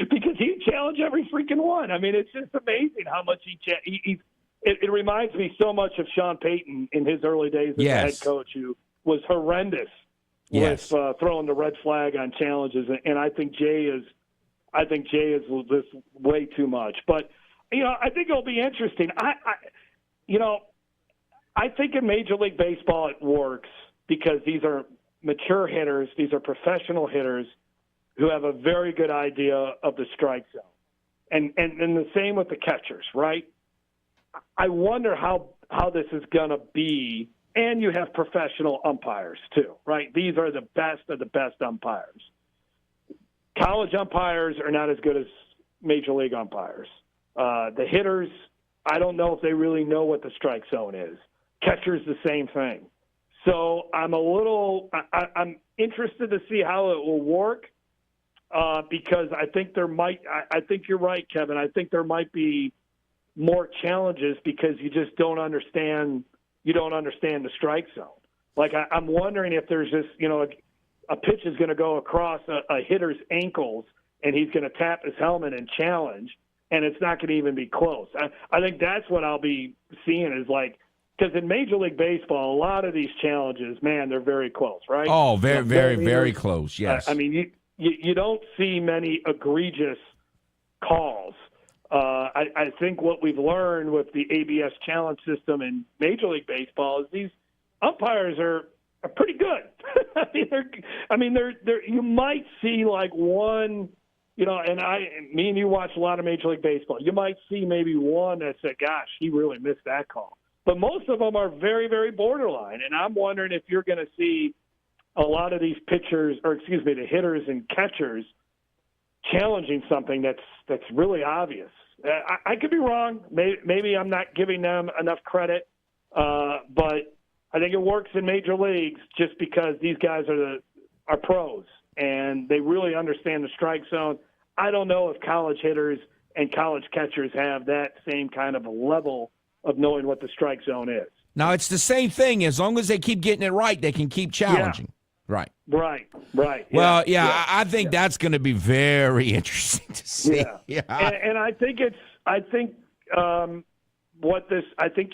because he challenged every freaking one. I mean, it's just amazing how much it reminds me so much of Sean Payton in his early days as a head coach, who was horrendous with throwing the red flag on challenges. And I think Jay is this way too much. But, I think it'll be interesting. I think in Major League Baseball it works because these are mature hitters. These are professional hitters who have a very good idea of the strike zone. And the same with the catchers, right? I wonder how this is going to be. And you have professional umpires too, right? These are the best of the best umpires. College umpires are not as good as Major League umpires. The hitters, I don't know if they really know what the strike zone is. Catcher's the same thing. So I'm I'm interested to see how it will work because I think I think you're right, Kevin. I think there might be more challenges because you just don't understand the strike zone. Like I'm wondering if there's just, a pitch is going to go across a hitter's ankles and he's going to tap his helmet and challenge, and it's not going to even be close. I think that's what I'll be seeing is like, because in Major League Baseball, a lot of these challenges, man, they're very close, right? Oh, very, very, very close, yes. I mean, you don't see many egregious calls. I think what we've learned with the ABS challenge system in Major League Baseball is these umpires are pretty good. they're you might see like one, and me and you watch a lot of Major League Baseball. You might see maybe one that said, gosh, he really missed that call. But most of them are very, very borderline. And I'm wondering if you're going to see a lot of these pitchers, the hitters and catchers challenging something that's really obvious. I could be wrong. Maybe I'm not giving them enough credit. But I think it works in major leagues just because these guys are pros and they really understand the strike zone. I don't know if college hitters and college catchers have that same kind of a level of knowing what the strike zone is. Now, it's the same thing. As long as they keep getting it right, they can keep challenging. Yeah. Right. Well, I think that's going to be very interesting to see. Yeah. And I think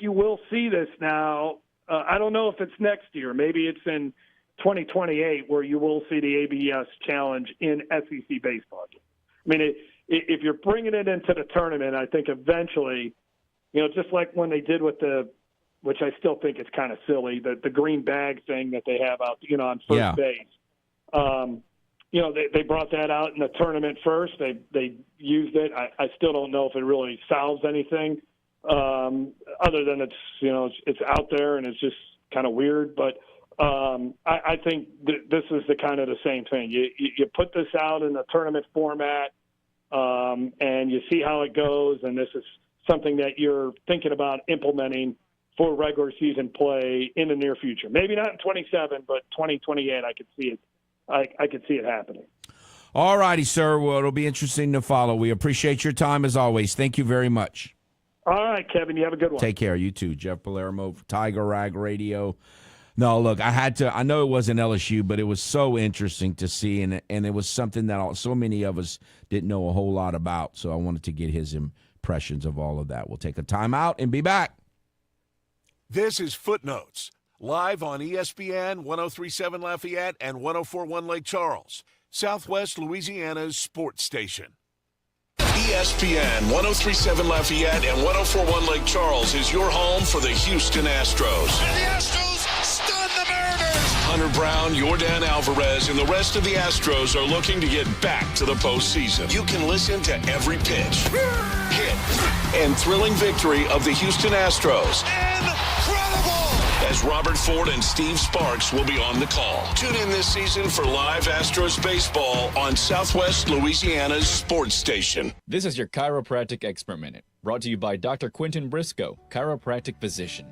you will see this now. I don't know if it's next year. Maybe it's in 2028 where you will see the ABS challenge in SEC baseball. I mean, if you're bringing it into the tournament, I think eventually, just like when they did with which I still think is kind of silly, the green bag thing that they have out, on first base. They brought that out in the tournament first. They used it. I still don't know if it really solves anything, other than it's out there and it's just kind of weird. But I think this is the same thing. You put this out in the tournament format, and you see how it goes, and this is something that you're thinking about implementing for regular season play in the near future. Maybe not in 27, but 2028, I could see it. I could see it happening. All righty, sir. Well, it'll be interesting to follow. We appreciate your time as always. Thank you very much. All right, Kevin. You have a good one. Take care. You too. Jeff Palermo, Tiger Rag Radio. No, look, I know it wasn't LSU, but it was so interesting to see, and it was something that so many of us didn't know a whole lot about, so I wanted to get his impressions of all of that. We'll take a timeout and be back. This is Footnotes, live on ESPN 103.7 Lafayette and 104.1 Lake Charles, Southwest Louisiana's sports station. ESPN 103.7 Lafayette and 104.1 Lake Charles is your home for the Houston Astros. And the Astros stun the Mariners. Hunter Brown, Yordan Alvarez, and the rest of the Astros are looking to get back to the postseason. You can listen to every pitch, hit, and thrilling victory of the Houston Astros. Incredible! As Robert Ford and Steve Sparks will be on the call. Tune in this season for live Astros baseball on Southwest Louisiana's sports station. This is your Chiropractic Expert Minute, brought to you by Dr. Quentin Briscoe, chiropractic physician.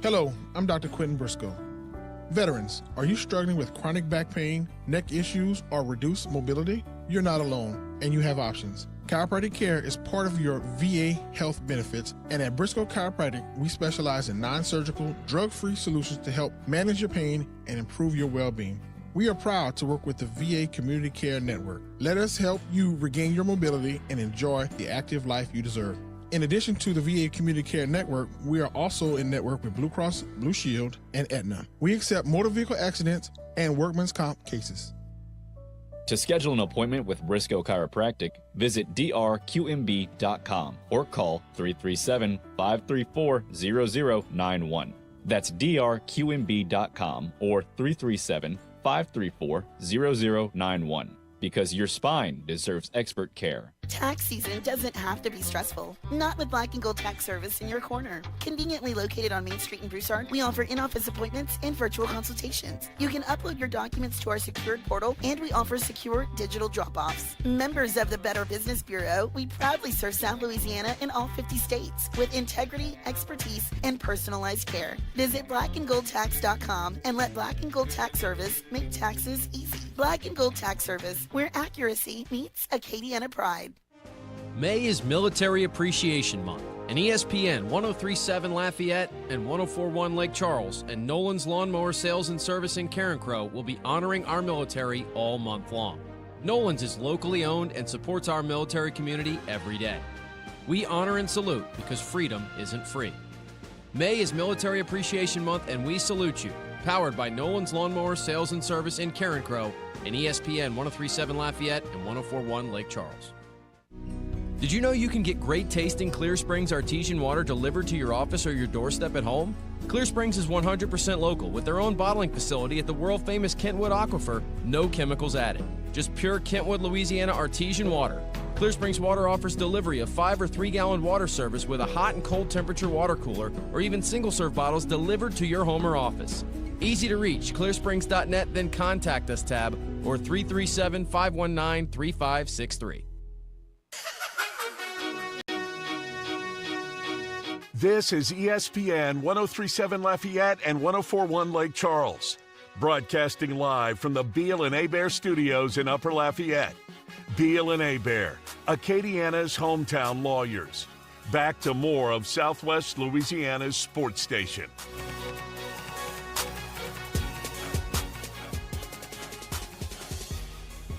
Hello, I'm Dr. Quentin Briscoe. Veterans, are you struggling with chronic back pain, neck issues, or reduced mobility? You're not alone, and you have options. Chiropractic care is part of your VA health benefits, and at Briscoe Chiropractic, we specialize in non-surgical, drug-free solutions to help manage your pain and improve your well-being. We are proud to work with the VA Community Care Network. Let us help you regain your mobility and enjoy the active life you deserve. In addition to the VA Community Care Network, we are also in network with Blue Cross Blue Shield and Aetna. We accept motor vehicle accidents and workman's comp cases. To schedule an appointment with Briscoe Chiropractic, visit drqmb.com or call 337-534-0091. That's drqmb.com or 337-534-0091, because your spine deserves expert care. Tax season doesn't have to be stressful. Not with Black & Gold Tax Service in your corner. Conveniently located on Main Street in Broussard, we offer in-office appointments and virtual consultations. You can upload your documents to our secured portal, and we offer secure digital drop-offs. Members of the Better Business Bureau, we proudly serve South Louisiana in all 50 states with integrity, expertise, and personalized care. Visit blackandgoldtax.com and let Black & Gold Tax Service make taxes easy. Black & Gold Tax Service, where accuracy meets Acadiana pride. May is Military Appreciation Month, and ESPN 1037 Lafayette and 1041 Lake Charles and Nolan's Lawnmower Sales and Service in Carencro will be honoring our military all month long. Nolan's is locally owned and supports our military community every day. We honor and salute because freedom isn't free. May is Military Appreciation Month, and we salute you. Powered by Nolan's Lawnmower Sales and Service in Carencro and ESPN 1037 Lafayette and 1041 Lake Charles. Did you know you can get great tasting Clear Springs artesian water delivered to your office or your doorstep at home? Clear Springs is 100% local with their own bottling facility at the world-famous Kentwood Aquifer, no chemicals added. Just pure Kentwood, Louisiana artesian water. Clear Springs Water offers delivery of 5 or 3 gallon water service with a hot and cold temperature water cooler or even single-serve bottles delivered to your home or office. Easy to reach, clearsprings.net, then contact us tab or 337-519-3563. This is ESPN 1037 Lafayette and 1041 Lake Charles, broadcasting live from the Beal and Hebert studios in Upper Lafayette. Beal and Hebert, Acadiana's hometown lawyers. Back to more of Southwest Louisiana's sports station.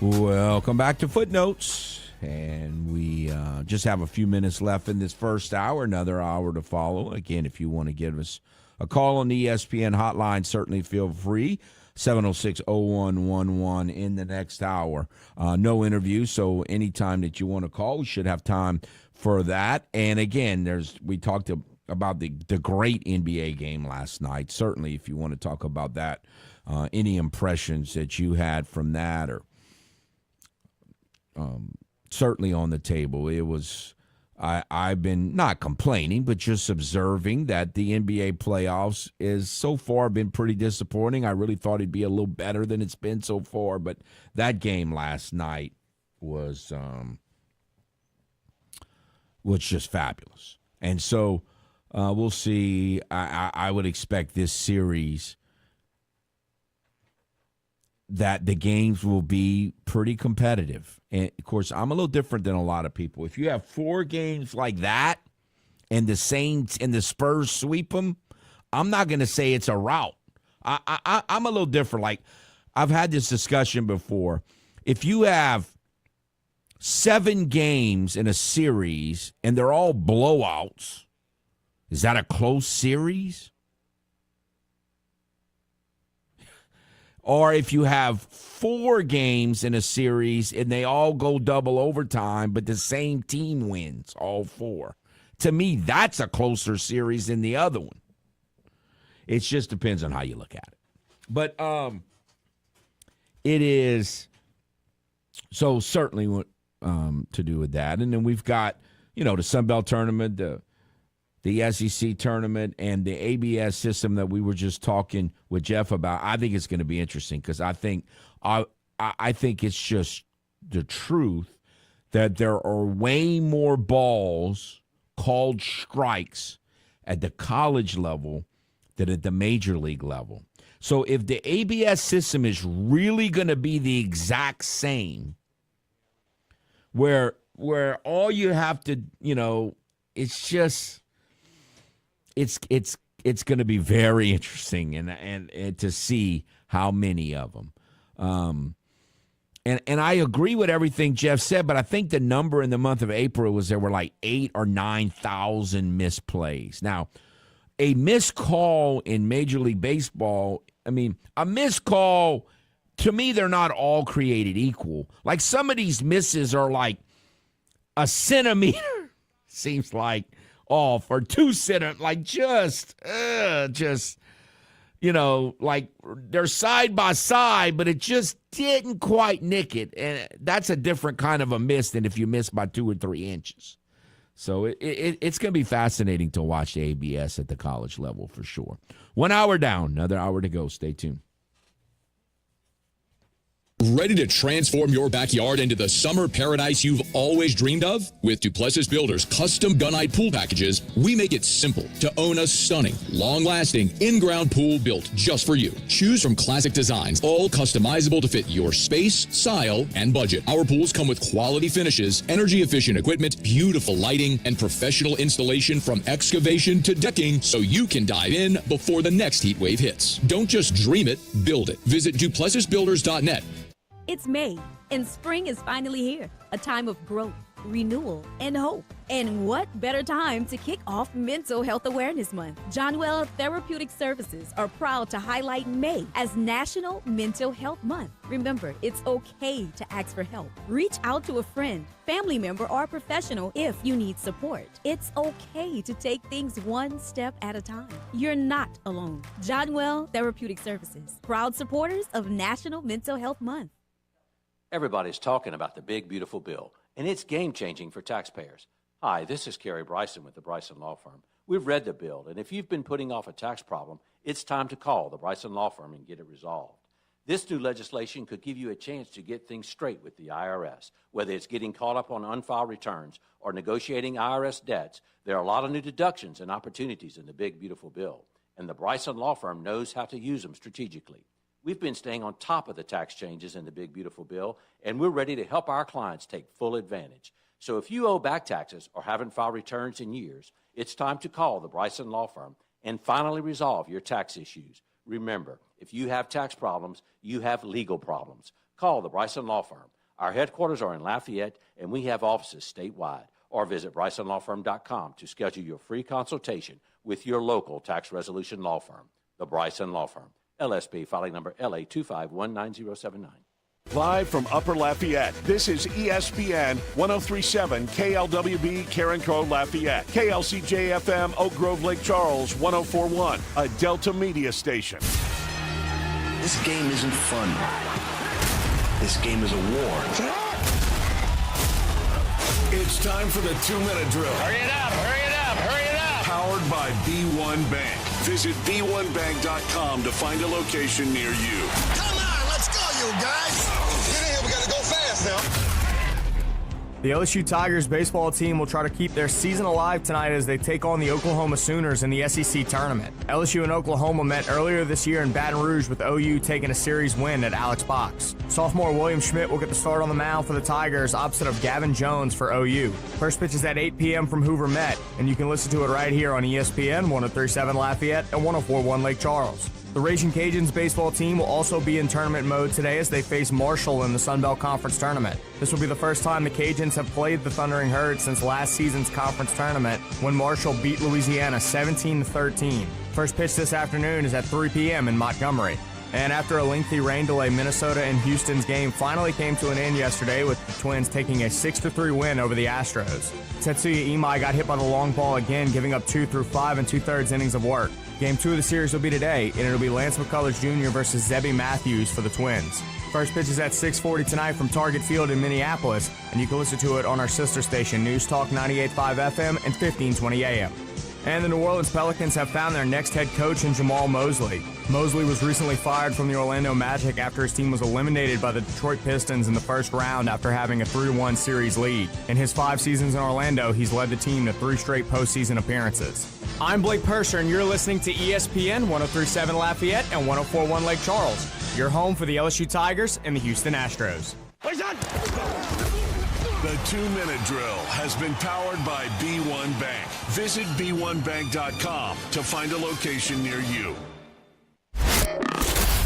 Welcome back to Footnotes. And we just have a few minutes left in this first hour, another hour to follow. Again, if you want to give us a call on the ESPN hotline, certainly feel free. 706-0111 in the next hour. No interview, so anytime that you want to call, we should have time for that. And again, we talked about the great NBA game last night. Certainly, if you want to talk about that, any impressions that you had from that or certainly on the table. It was, I've been not complaining, but just observing that the NBA playoffs is so far been pretty disappointing. I really thought it'd be a little better than it's been so far, but that game last night was just fabulous. And so we'll see. I would expect this series that the games will be pretty competitive. And, of course, I'm a little different than a lot of people. If you have 4 games like that and the Saints and the Spurs sweep them, I'm not going to say it's a rout. I'm a little different. Like, I've had this discussion before. If you have 7 games in a series and they're all blowouts, is that a close series? Or if you have 4 games in a series and they all go double overtime, but the same team wins all 4. To me, that's a closer series than the other one. It just depends on how you look at it. But it is so certainly to do with that. And then we've got, the Sun Belt tournament, the SEC tournament, and the ABS system that we were just talking with Jeff about. I think it's going to be interesting because I think it's just the truth that there are way more balls called strikes at the college level than at the major league level. So if the ABS system is really going to be the exact same, where all you have to, it's just – It's going to be very interesting and to see how many of them. And I agree with everything Jeff said, but I think the number in the month of April was there were like 8,000 or 9,000 misplays. Now, a missed call in Major League Baseball, a missed call, to me, they're not all created equal. Like some of these misses are like a centimeter, seems like. Off or 2 centimeters, like just like they're side by side, but it just didn't quite nick it. And that's a different kind of a miss than if you miss by 2 or 3 inches. So it's going to be fascinating to watch the ABS at the college level for sure. 1 hour down, another hour to go. Stay tuned. Ready to transform your backyard into the summer paradise you've always dreamed of? With Duplessis Builders custom gunite pool packages, we make it simple to own a stunning, long-lasting, in-ground pool built just for you. Choose from classic designs, all customizable to fit your space, style, and budget. Our pools come with quality finishes, energy-efficient equipment, beautiful lighting, and professional installation from excavation to decking, so you can dive in before the next heat wave hits. Don't just dream it, build it. Visit duplessisbuilders.net. It's May, and spring is finally here. A time of growth, renewal, and hope. And what better time to kick off Mental Health Awareness Month? Johnwell Therapeutic Services are proud to highlight May as National Mental Health Month. Remember, it's okay to ask for help. Reach out to a friend, family member, or professional if you need support. It's okay to take things one step at a time. You're not alone. Johnwell Therapeutic Services, proud supporters of National Mental Health Month. Everybody's talking about the big, beautiful bill, and it's game-changing for taxpayers. Hi, this is Kerry Bryson with the Bryson Law Firm. We've read the bill, and if you've been putting off a tax problem, it's time to call the Bryson Law Firm and get it resolved. This new legislation could give you a chance to get things straight with the IRS. Whether it's getting caught up on unfiled returns or negotiating IRS debts, there are a lot of new deductions and opportunities in the big, beautiful bill, and the Bryson Law Firm knows how to use them strategically. We've been staying on top of the tax changes in the big, beautiful bill, and we're ready to help our clients take full advantage. So if you owe back taxes or haven't filed returns in years, it's time to call the Bryson Law Firm and finally resolve your tax issues. Remember, if you have tax problems, you have legal problems. Call the Bryson Law Firm. Our headquarters are in Lafayette, and we have offices statewide. Or visit brysonlawfirm.com to schedule your free consultation with your local tax resolution law firm, the Bryson Law Firm. LSP filing number LA2519079. Live from Upper Lafayette, this is ESPN 1037 KLWB Karen Crow Lafayette, KLCJ-FM Oak Grove Lake Charles 1041, a Delta Media station. This game isn't fun. This game is a war. It's time for the 2-minute drill. Hurry it up, hurry it up, hurry it up. Powered by B1 Bank. Visit b1bank.com to find a location near you. Come on, let's go, you guys. Get in here, we gotta go fast now. The LSU Tigers baseball team will try to keep their season alive tonight as they take on the Oklahoma Sooners in the SEC tournament. LSU and Oklahoma met earlier this year in Baton Rouge with OU taking a series win at Alex Box. Sophomore William Schmidt will get the start on the mound for the Tigers opposite of Gavin Jones for OU. First pitch is at 8 p.m. from Hoover Met, and you can listen to it right here on ESPN 1037 Lafayette and 1041 Lake Charles. The Raging Cajuns baseball team will also be in tournament mode today as they face Marshall in the Sun Belt Conference Tournament. This will be the first time the Cajuns have played the Thundering Herd since last season's conference tournament when Marshall beat Louisiana 17-13. First pitch this afternoon is at 3 p.m. in Montgomery. And after a lengthy rain delay, Minnesota and Houston's game finally came to an end yesterday with the Twins taking a 6-3 win over the Astros. Tetsuya Imai got hit by the long ball again, giving up 2 through 5 2/3 innings of work. Game 2 of the series will be today, and it'll be Lance McCullers Jr. versus Zebby Matthews for the Twins. First pitch is at 6:40 tonight from Target Field in Minneapolis, and you can listen to it on our sister station, News Talk 98.5 FM and 1520 AM. And the New Orleans Pelicans have found their next head coach in Jamal Mosley. Mosley was recently fired from the Orlando Magic after his team was eliminated by the Detroit Pistons in the first round after having a 3-1 series lead. In his 5 seasons in Orlando, he's led the team to 3 straight postseason appearances. I'm Blake Persher, and you're listening to ESPN 1037 Lafayette and 1041 Lake Charles, your home for the LSU Tigers and the Houston Astros. The 2-minute drill has been powered by B1 Bank. Visit b1bank.com to find a location near you.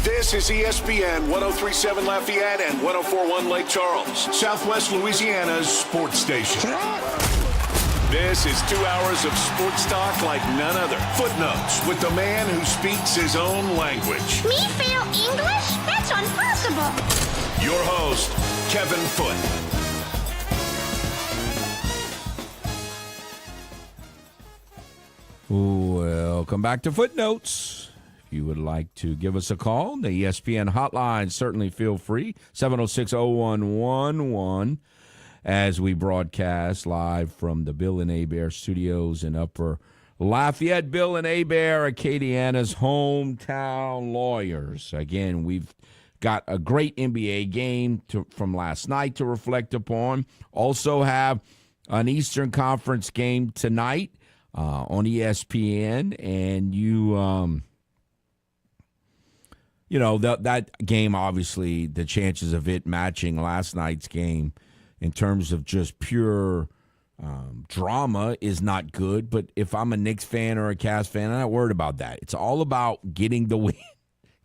This is ESPN 1037 Lafayette and 1041 Lake Charles, Southwest Louisiana's sports station. This is 2 hours of sports talk like none other. Footnotes with the man who speaks his own language. Me fail English? That's impossible. Your host, Kevin Foote. Welcome back to Footnotes. If you would like to give us a call, the ESPN hotline, certainly feel free, 706-0111, as we broadcast live from the Bill and Hebert studios in Upper Lafayette. Bill and Hebert, Acadiana's hometown lawyers. Again, we've got a great NBA game from last night to reflect upon. Also have an Eastern Conference game tonight on ESPN, and that game, obviously, the chances of it matching last night's game in terms of just pure drama is not good. But if I'm a Knicks fan or a Cavs fan, I'm not worried about that. It's all about getting the win.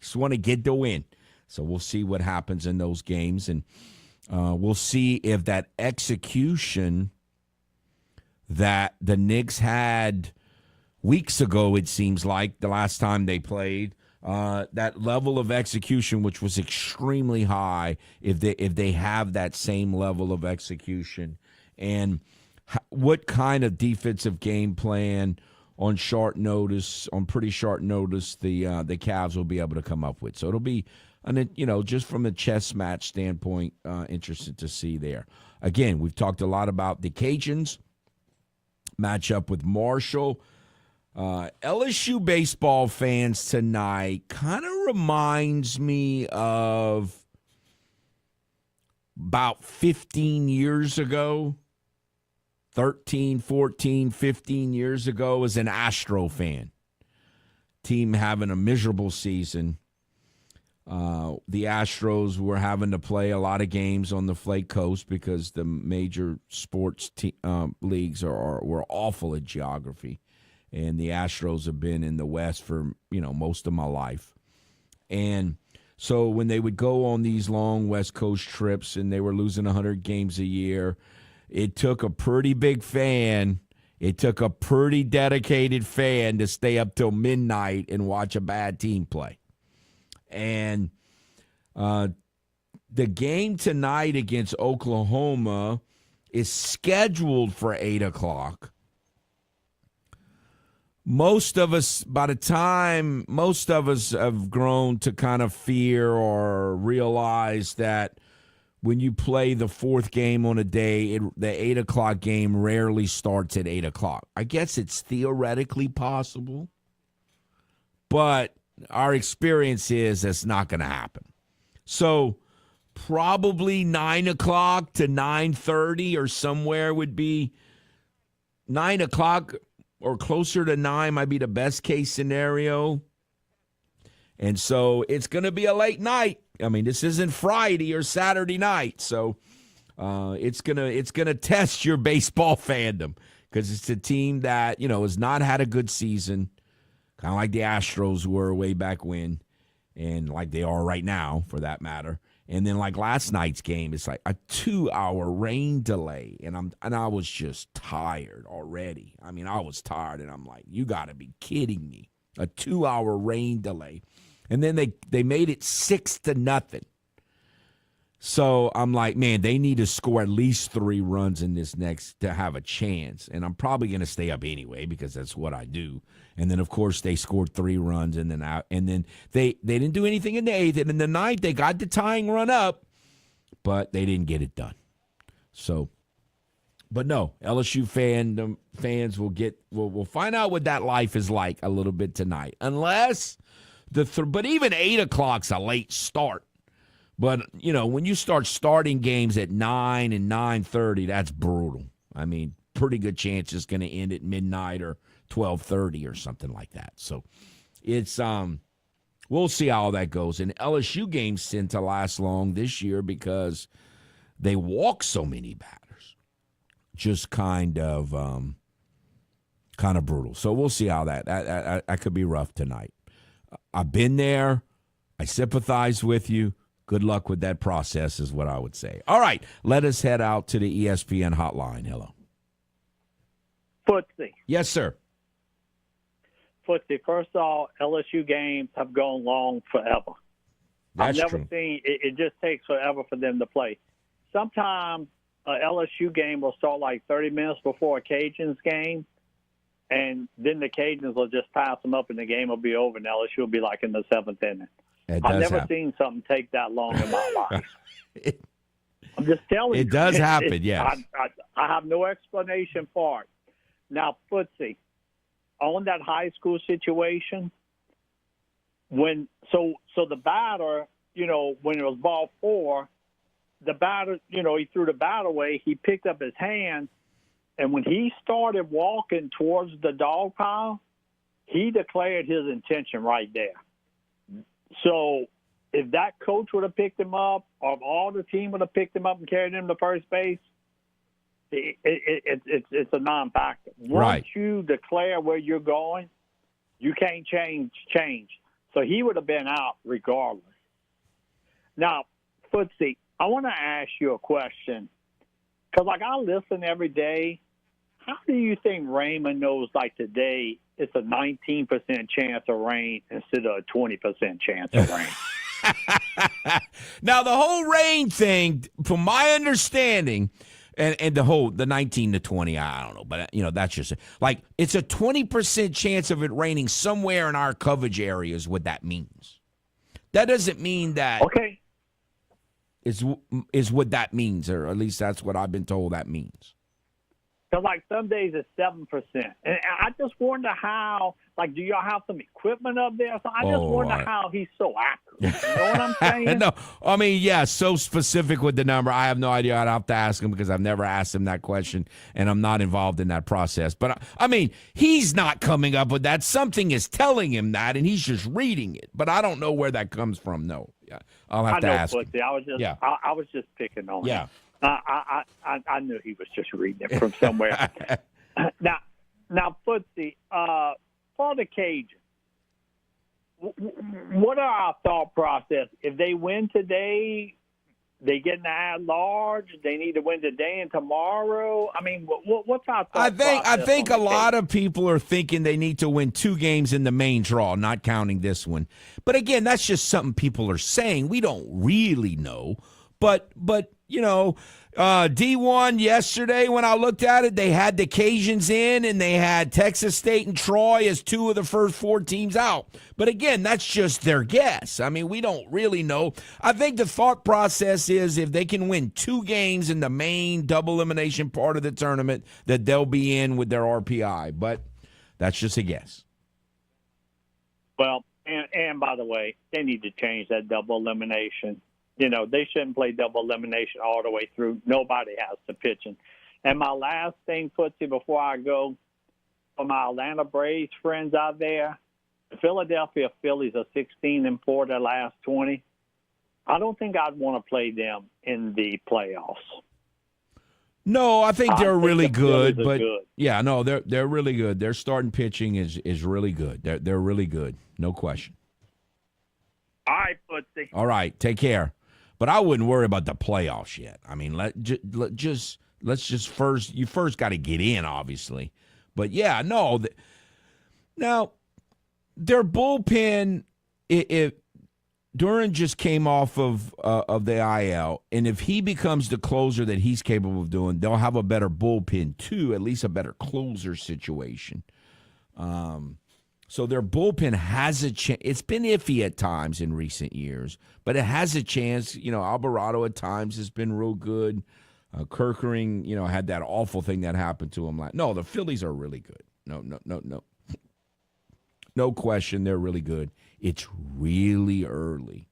Just want to get the win. So we'll see what happens in those games, and we'll see if that execution that the Knicks had weeks ago, it seems like, the last time they played, that level of execution, which was extremely high, if they have that same level of execution, and what kind of defensive game plan on short notice, on pretty short notice, the Cavs will be able to come up with. So it'll be, just from a chess match standpoint, interested to see there. Again, we've talked a lot about the Cajuns match up with Marshall. LSU baseball fans tonight kind of reminds me of about 15 years ago, 13, 14, 15 years ago as an Astro fan. Team having a miserable season. The Astros were having to play a lot of games on the Flake Coast because the major sports leagues were awful at geography. And the Astros have been in the West for, most of my life. And so when they would go on these long West Coast trips and they were losing 100 games a year, it took a pretty big fan. It took a pretty dedicated fan to stay up till midnight and watch a bad team play. And the game tonight against Oklahoma is scheduled for 8 o'clock. Most of us, by the time most of us have grown to kind of fear or realize that when you play the fourth game on a day, the 8 o'clock game rarely starts at 8 o'clock. I guess it's theoretically possible, but our experience is that's not going to happen. So probably 9 o'clock to 9:30 or somewhere would be 9 o'clock or closer to 9 might be the best case scenario. And so it's going to be a late night. I mean, this isn't Friday or Saturday night. So it's gonna test your baseball fandom because it's a team that, has not had a good season, kind of like the Astros were way back when, and like they are right now, for that matter. And then like last night's game, it's like a 2-hour rain delay, and I was just tired already. I mean, I was tired, and I'm like, you got to be kidding me! A 2-hour rain delay, and then they made it 6-0. So I'm like, man, they need to score at least 3 runs in this next to have a chance. And I'm probably going to stay up anyway because that's what I do. And then, of course, they scored 3 runs and then out. And then they didn't do anything in the 8th. And in the 9th, they got the tying run up, but they didn't get it done. So, but no, LSU fans will find out what that life is like a little bit tonight. Unless but even 8 o'clock's a late start. But, when you start starting games at 9 and 9:30, that's brutal. I mean, pretty good chance it's going to end at midnight or 12:30 or something like that. So it's we'll see how that goes. And LSU games tend to last long this year because they walk so many batters. Just kind of brutal. So we'll see how that could be rough tonight. I've been there. I sympathize with you. Good luck with that process is what I would say. All right, let us head out to the ESPN hotline. Hello. Footsie. Yes, sir. Footsie, first of all, LSU games have gone long forever. That's I've never true. seen it just takes forever for them to play. Sometimes a LSU game will start like 30 minutes before a Cajuns game, and then the Cajuns will just pass them up, and the game will be over, and LSU will be like in the 7th inning. I've never seen something take that long in my life. I'm just telling you. It does happen, yes. I have no explanation for it. Now, Footsie, on that high school situation, so the batter, when it was ball 4, the batter, he threw the bat away. He picked up his hands, and when he started walking towards the dog pile, he declared his intention right there. So if that coach would have picked him up, or if all the team would have picked him up and carried him to first base, it's a non-factor. Once you declare where you're going, you can't change. So he would have been out regardless. Now, Footsie, I want to ask you a question. Because, I listen every day. How do you think Raymond knows, today, it's a 19% chance of rain instead of a 20% chance of rain? Now, the whole rain thing, from my understanding, and the 19 to 20, I don't know, but, that's just, it's a 20% chance of it raining somewhere in our coverage area is what that means. That doesn't mean that. Okay. Is what that means, or at least that's what I've been told that means. Because, some days it's 7%. And I just wonder how, do y'all have some equipment up there? So I just wonder how he's so accurate. You know what I'm saying? No, I mean, yeah, so specific with the number. I have no idea. I'd have to ask him because I've never asked him that question, and I'm not involved in that process. But, I mean, he's not coming up with that. Something is telling him that, and he's just reading it. But I don't know where that comes from, no. Yeah, I'll have to ask him. I was just picking on him. I knew he was just reading it from somewhere. Now, Footsie, for the Cajuns, what are our thought process? If they win today, they get an at-large. They need to win today and tomorrow. I mean, what's our thought process? I think a lot of people are thinking they need to win 2 games in the main draw, not counting this one. But again, that's just something people are saying. We don't really know. But D1 yesterday, when I looked at it, they had the Cajuns in, and they had Texas State and Troy as 2 of the first 4 teams out. But again, that's just their guess. I mean, we don't really know. I think the thought process is if they can win 2 games in the main double elimination part of the tournament, that they'll be in with their RPI. But that's just a guess. Well, and by the way, they need to change that double elimination. They shouldn't play double elimination all the way through. Nobody has to pitching. And my last thing, Footsie, before I go, for my Atlanta Braves friends out there, the Philadelphia Phillies are 16-4 their last 20. I don't think I'd want to play them in the playoffs. No, I think they're really good, but good. Yeah, no, they're really good. Their starting pitching is really good. They're really good, no question. All right, Footsie. All right, take care. But I wouldn't worry about the playoffs yet. I mean, let's just first got to get in, obviously. But yeah, no. Now their bullpen, if Duran just came off of the IL, and if he becomes the closer that he's capable of doing, they'll have a better bullpen too, at least a better closer situation. So their bullpen has a chance. It's been iffy at times in recent years, but it has a chance. Alvarado at times has been real good. Kerkering, had that awful thing that happened to him. No, the Phillies are really good. No. No question, they're really good. It's really early.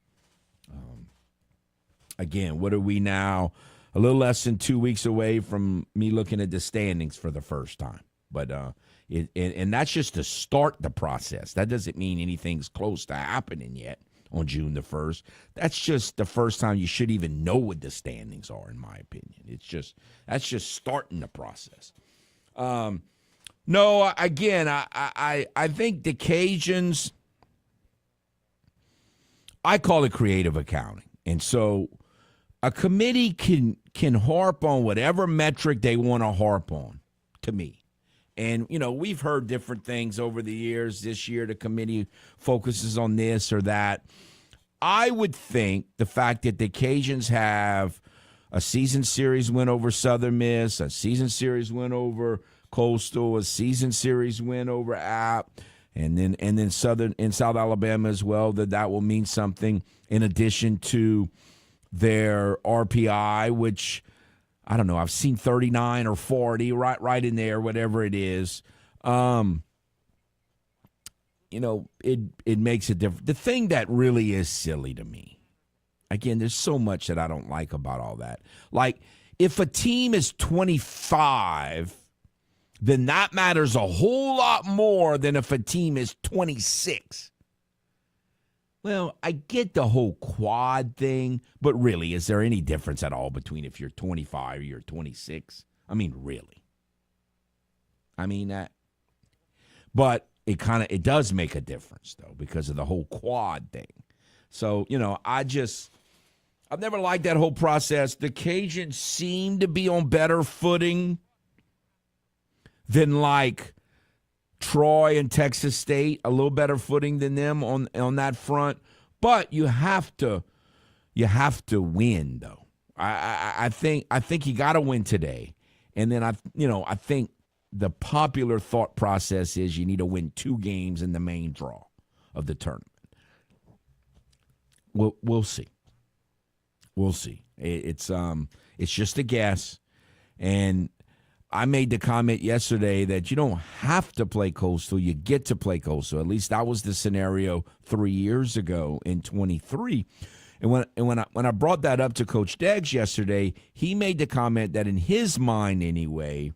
Again, what are we now? A little less than 2 weeks away from me looking at the standings for the first time. But and that's just to start the process. That doesn't mean anything's close to happening yet on June the 1st. That's just the first time you should even know what the standings are, in my opinion. That's just starting the process. No, again, I think the Cajuns, I call it creative accounting. And so a committee can harp on whatever metric they want to harp on, to me. And, we've heard different things over the years. This year, the committee focuses on this or that. I would think the fact that the Cajuns have a season series win over Southern Miss, a season series win over Coastal, a season series win over App, and then South Alabama as well. That will mean something in addition to their RPI, which I don't know. I've seen 39 or 40, right in there, whatever it is. It makes a difference. The thing that really is silly to me, again, there's so much that I don't like about all that. Like, if a team is 25, then that matters a whole lot more than if a team is 26. Well, I get the whole quad thing, but really, is there any difference at all between if you're 25 or you're 26? I mean, really. But it does make a difference, though, because of the whole quad thing. So, I've never liked that whole process. The Cajuns seem to be on better footing than like Troy and Texas State, a little better footing than them on that front. But you have to win, though. I think you got to win today, and then I think the popular thought process is you need to win 2 games in the main draw of the tournament. We'll see. We'll see. It's just a guess, and I made the comment yesterday that you don't have to play Coastal. You get to play Coastal. At least that was the scenario 3 years ago in 23. And when I brought that up to Coach Deggs yesterday, he made the comment that in his mind anyway,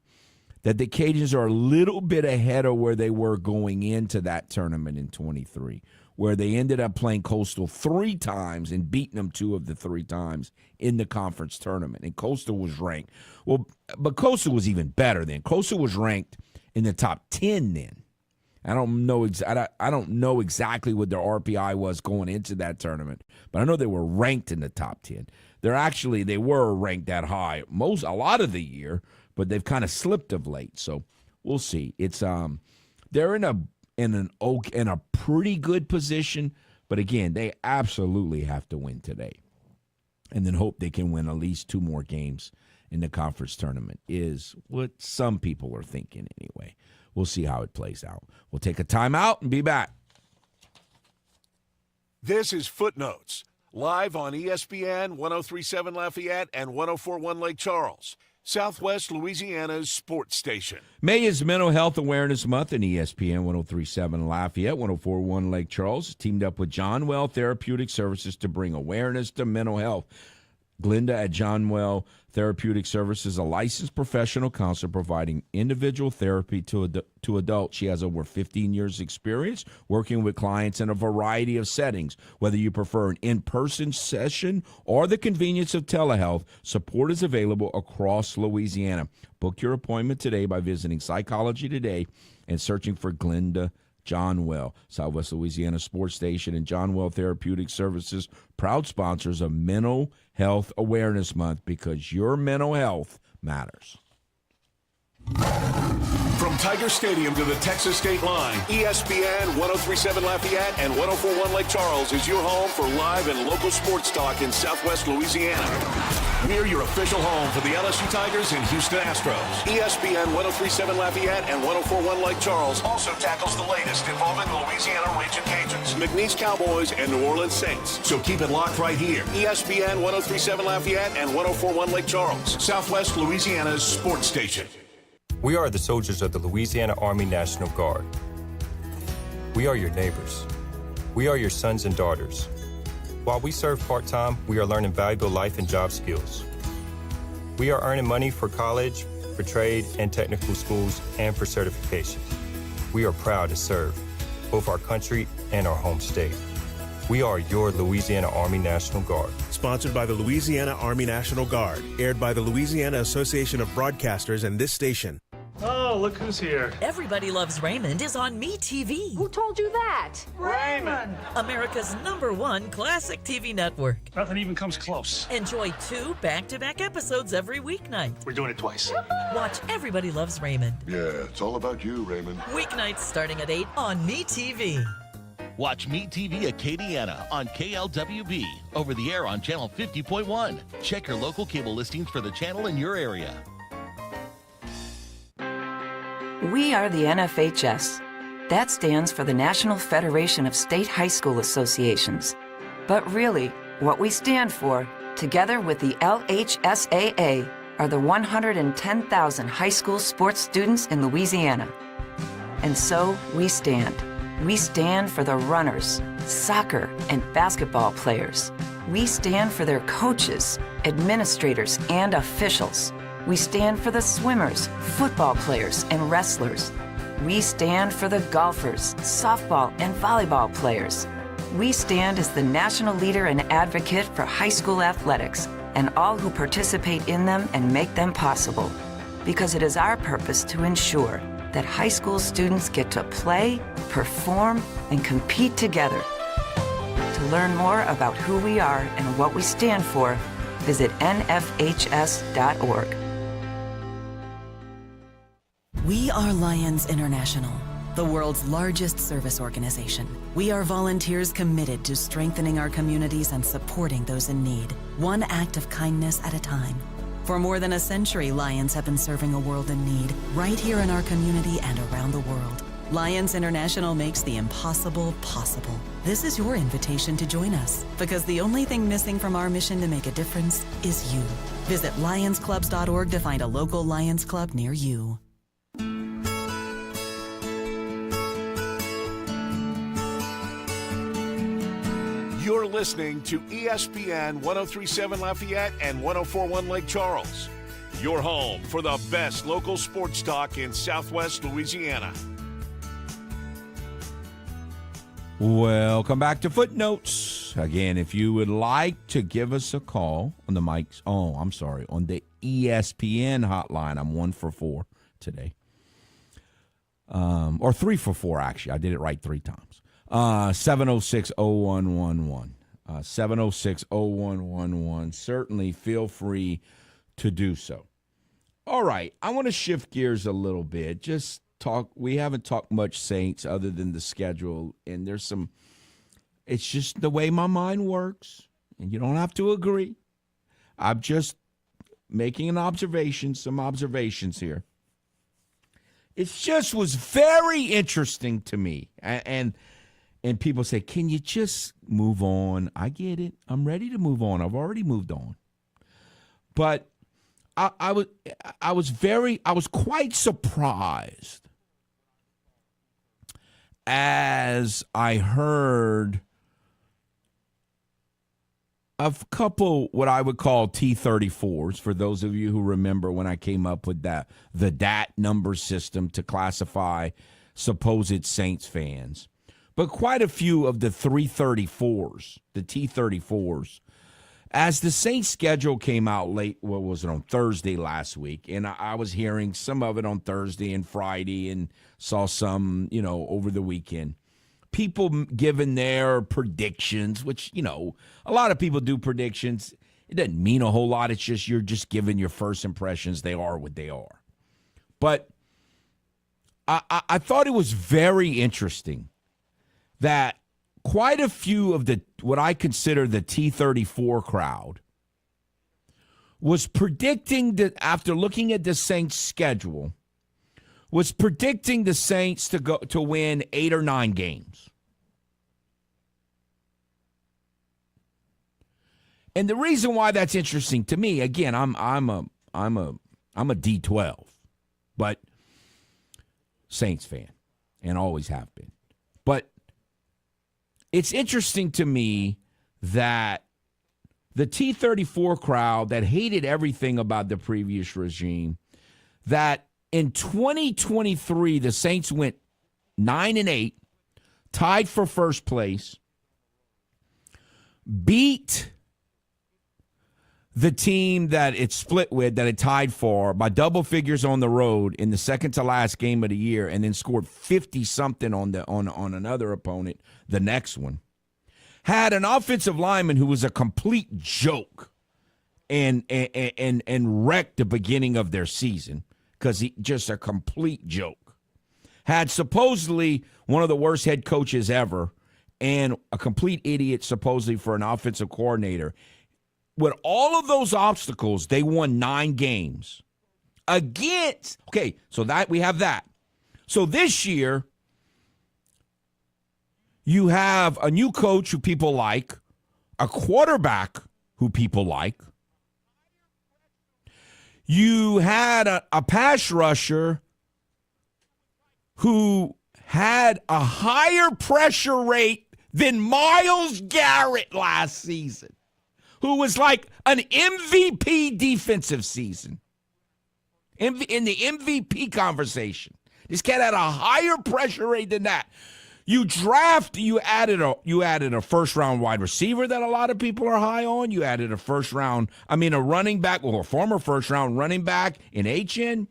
that the Cajuns are a little bit ahead of where they were going into that tournament in 23, where they ended up playing Coastal 3 times and beating them 2 of the 3 times in the conference tournament. And Coastal was ranked. Well, but Coastal was even better then. Coastal was ranked in the top 10 then. I don't know exactly what their RPI was going into that tournament, but I know they were ranked in the top 10. They were ranked that high a lot of the year, but they've kind of slipped of late. So we'll see. It's they're in a pretty good position, but again, they absolutely have to win today, and then hope they can win at least 2 more games in the conference tournament is what some people are thinking anyway. We'll see how it plays out. We'll take a timeout and be back. This is Footnotes, live on ESPN 103.7 Lafayette and 104.1 Lake Charles, Southwest Louisiana's sports station. May is Mental Health Awareness Month, and ESPN 103.7 Lafayette, 104.1 Lake Charles teamed up with John Well Therapeutic Services to bring awareness to mental health. Glenda at John Well Therapeutic Services, a licensed professional counselor providing individual therapy to adults. She has over 15 years' experience working with clients in a variety of settings. Whether you prefer an in-person session or the convenience of telehealth, support is available across Louisiana. Book your appointment today by visiting Psychology Today and searching for Glenda John Well. Southwest Louisiana Sports Station and John Well Therapeutic Services, proud sponsors of Mental Health Awareness Month, because your mental health matters. From Tiger Stadium to the Texas state line, ESPN 103.7 Lafayette and 104.1 Lake Charles is your home for live and local sports talk in Southwest Louisiana. We're your official home for the LSU Tigers and Houston Astros. ESPN 103.7 Lafayette and 104.1 Lake Charles also tackles the latest involving the Louisiana Raging Cajuns, McNeese Cowboys, and New Orleans Saints. So keep it locked right here. ESPN 103.7 Lafayette and 104.1 Lake Charles, Southwest Louisiana's sports station. We are the soldiers of the Louisiana Army National Guard. We are your neighbors. We are your sons and daughters. While we serve part-time, we are learning valuable life and job skills. We are earning money for college, for trade and technical schools, and for certification. We are proud to serve both our country and our home state. We are your Louisiana Army National Guard. Sponsored by the Louisiana Army National Guard. Aired by the Louisiana Association of Broadcasters and this station. Oh, look who's here. Everybody Loves Raymond is on MeTV. Who told you that? Raymond! America's #1 classic TV network. Nothing even comes close. Enjoy 2 back-to-back episodes every weeknight. We're doing it twice. Watch Everybody Loves Raymond. Yeah, it's all about you, Raymond. Weeknights starting at 8 on MeTV. Watch MeTV Acadiana on KLWB, over the air on channel 50.1. Check your local cable listings for the channel in your area. We are the NFHS. That stands for the National Federation of State High School Associations. But really, what we stand for, together with the LHSAA, are the 110,000 high school sports students in Louisiana. And so we stand. We stand for the runners, soccer and basketball players. We stand for their coaches, administrators, and officials. We stand for the swimmers, football players, and wrestlers. We stand for the golfers, softball, and volleyball players. We stand as the national leader and advocate for high school athletics and all who participate in them and make them possible. Because it is our purpose to ensure that high school students get to play, perform, and compete together. To learn more about who we are and what we stand for, visit nfhs.org. We are Lions International, the world's largest service organization. We are volunteers committed to strengthening our communities and supporting those in need, one act of kindness at a time. For more than a century, Lions have been serving a world in need, right here in our community and around the world. Lions International makes the impossible possible. This is your invitation to join us, because the only thing missing from our mission to make a difference is you. Visit lionsclubs.org to find a local Lions Club near you. You're listening to ESPN 1037 Lafayette and 1041 Lake Charles. Your home for the best local sports talk in Southwest Louisiana. Welcome back to Footnotes. Again, if you would like to give us a call on the mics, on the ESPN hotline, I'm 1 for 4 today. Or 3 for 4, actually. I did it right 3 times. 706-0111. 706-0111. Certainly feel free to do so. All right, I want to shift gears a little bit. Just talk. We haven't talked much Saints other than the schedule, and there's some. It's just the way my mind works, and you don't have to agree. I'm just making an observation, some observations here. It just was very interesting to me, and people say, can you just move on? I get it. I'm ready to move on. I've already moved on. But I was quite surprised as I heard a couple what I would call T-34s, for those of you who remember when I came up with the DAT number system to classify supposed Saints fans. But quite a few of the 334s, the T-34s, as the Saints schedule came out late, what was it, on Thursday last week, and I was hearing some of it on Thursday and Friday and saw some, over the weekend. People giving their predictions, which, a lot of people do predictions. It doesn't mean a whole lot. It's just you're just giving your first impressions. They are what they are. But I thought it was very interesting that quite a few of what I consider the T-34 crowd was predicting that, after looking at the Saints' schedule, was predicting the Saints to win 8 or 9 games. And the reason why that's interesting to me, again, I'm a D12, but Saints fan, and always have been. But it's interesting to me that the T-34 crowd that hated everything about the previous regime, that in 2023, the Saints went 9-8, tied for first place, beat the team that it split with, that it tied for, by double figures on the road in the second to last game of the year, and then scored 50-something on another opponent, the next one. Had an offensive lineman who was a complete joke and wrecked the beginning of their season, because he just a complete joke. Had supposedly one of the worst head coaches ever and a complete idiot supposedly for an offensive coordinator. With all of those obstacles, they won 9 games against. Okay, so that we have that. So this year, you have a new coach who people like, a quarterback who people like. You had a pass rusher who had a higher pressure rate than Myles Garrett last season, who was like an MVP defensive season. In the MVP conversation. This cat had a higher pressure rate than that. You added a first-round wide receiver that a lot of people are high on. You added a running back, or a former first-round running back in HN.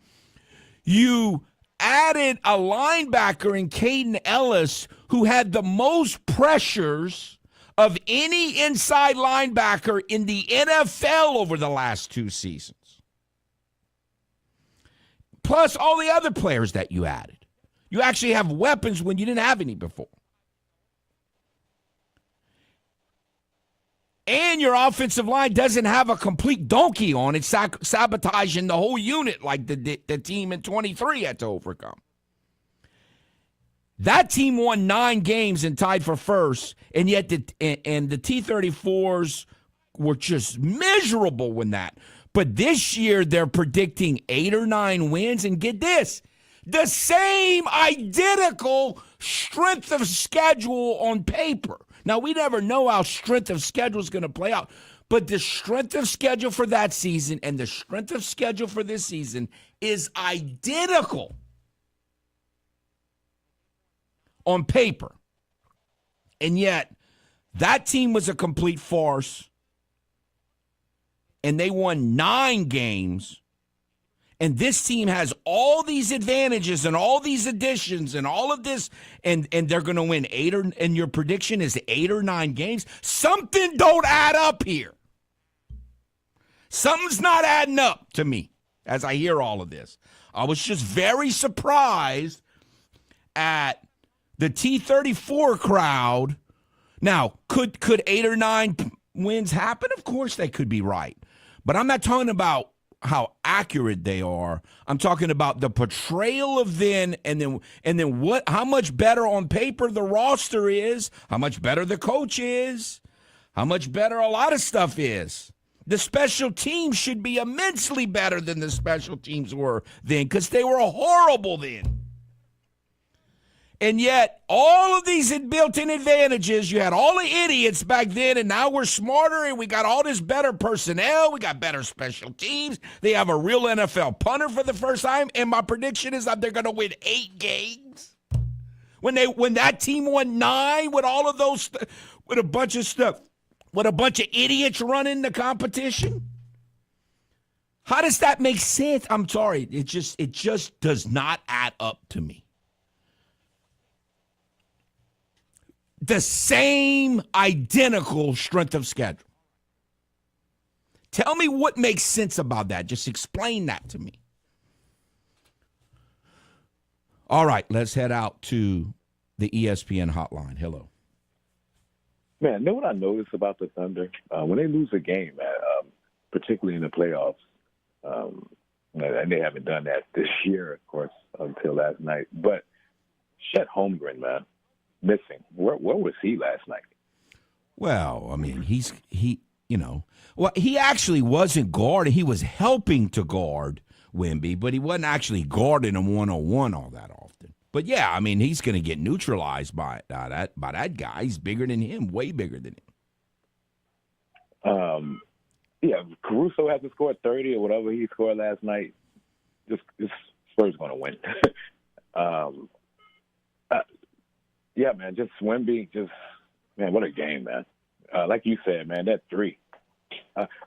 You added a linebacker in Caden Ellis who had the most pressures of any inside linebacker in the NFL over the last 2 seasons. Plus all the other players that you added. You actually have weapons when you didn't have any before. And your offensive line doesn't have a complete donkey on it, sabotaging the whole unit like the team in 23 had to overcome. That team won 9 games and tied for first, and yet the T-34s were just miserable when that. But this year they're predicting 8 or 9 wins, and get this, the same identical strength of schedule on paper. Now, we never know how strength of schedule is going to play out, but the strength of schedule for that season and the strength of schedule for this season is identical on paper. And yet, that team was a complete farce, and they won 9 games. And this team has all these advantages and all these additions and all of this, and they're going to win 8 and your prediction is 8 or 9 games. Something don't add up here. Something's not adding up to me as I hear all of this. I was just very surprised at the T-34 crowd. Now, could 8 or 9 wins happen? Of course they could be right. But I'm not talking about how accurate they are. I'm talking about the portrayal of then and then what, how much better on paper the roster is, how much better the coach is, how much better a lot of stuff is. The special teams should be immensely better than the special teams were then because they were horrible then. And yet, all of these built-in advantages, you had all the idiots back then, and now we're smarter, and we got all this better personnel. We got better special teams. They have a real NFL punter for the first time, and my prediction is that they're going to win 8 games. When that team won 9 with all of those, with a bunch of stuff, with a bunch of idiots running the competition. How does that make sense? I'm sorry. It just does not add up to me. The same identical strength of schedule. Tell me what makes sense about that. Just explain that to me. All right, let's head out to the ESPN hotline. Hello. Man, you know what I noticed about the Thunder? When they lose a game, particularly in the playoffs, and they haven't done that this year, of course, until last night, but Chet Holmgren, man. Missing. Where was he last night? Well, I mean, he actually wasn't guarding. He was helping to guard Wemby, but he wasn't actually guarding him one-on-one all that often. But yeah, I mean, he's going to get neutralized by that guy. He's bigger than him, way bigger than him. Yeah, Caruso hasn't scored 30 or whatever he scored last night. Just Spurs going to win. Yeah, man, just Wemby, man, what a game, man. Like you said, man, that 3.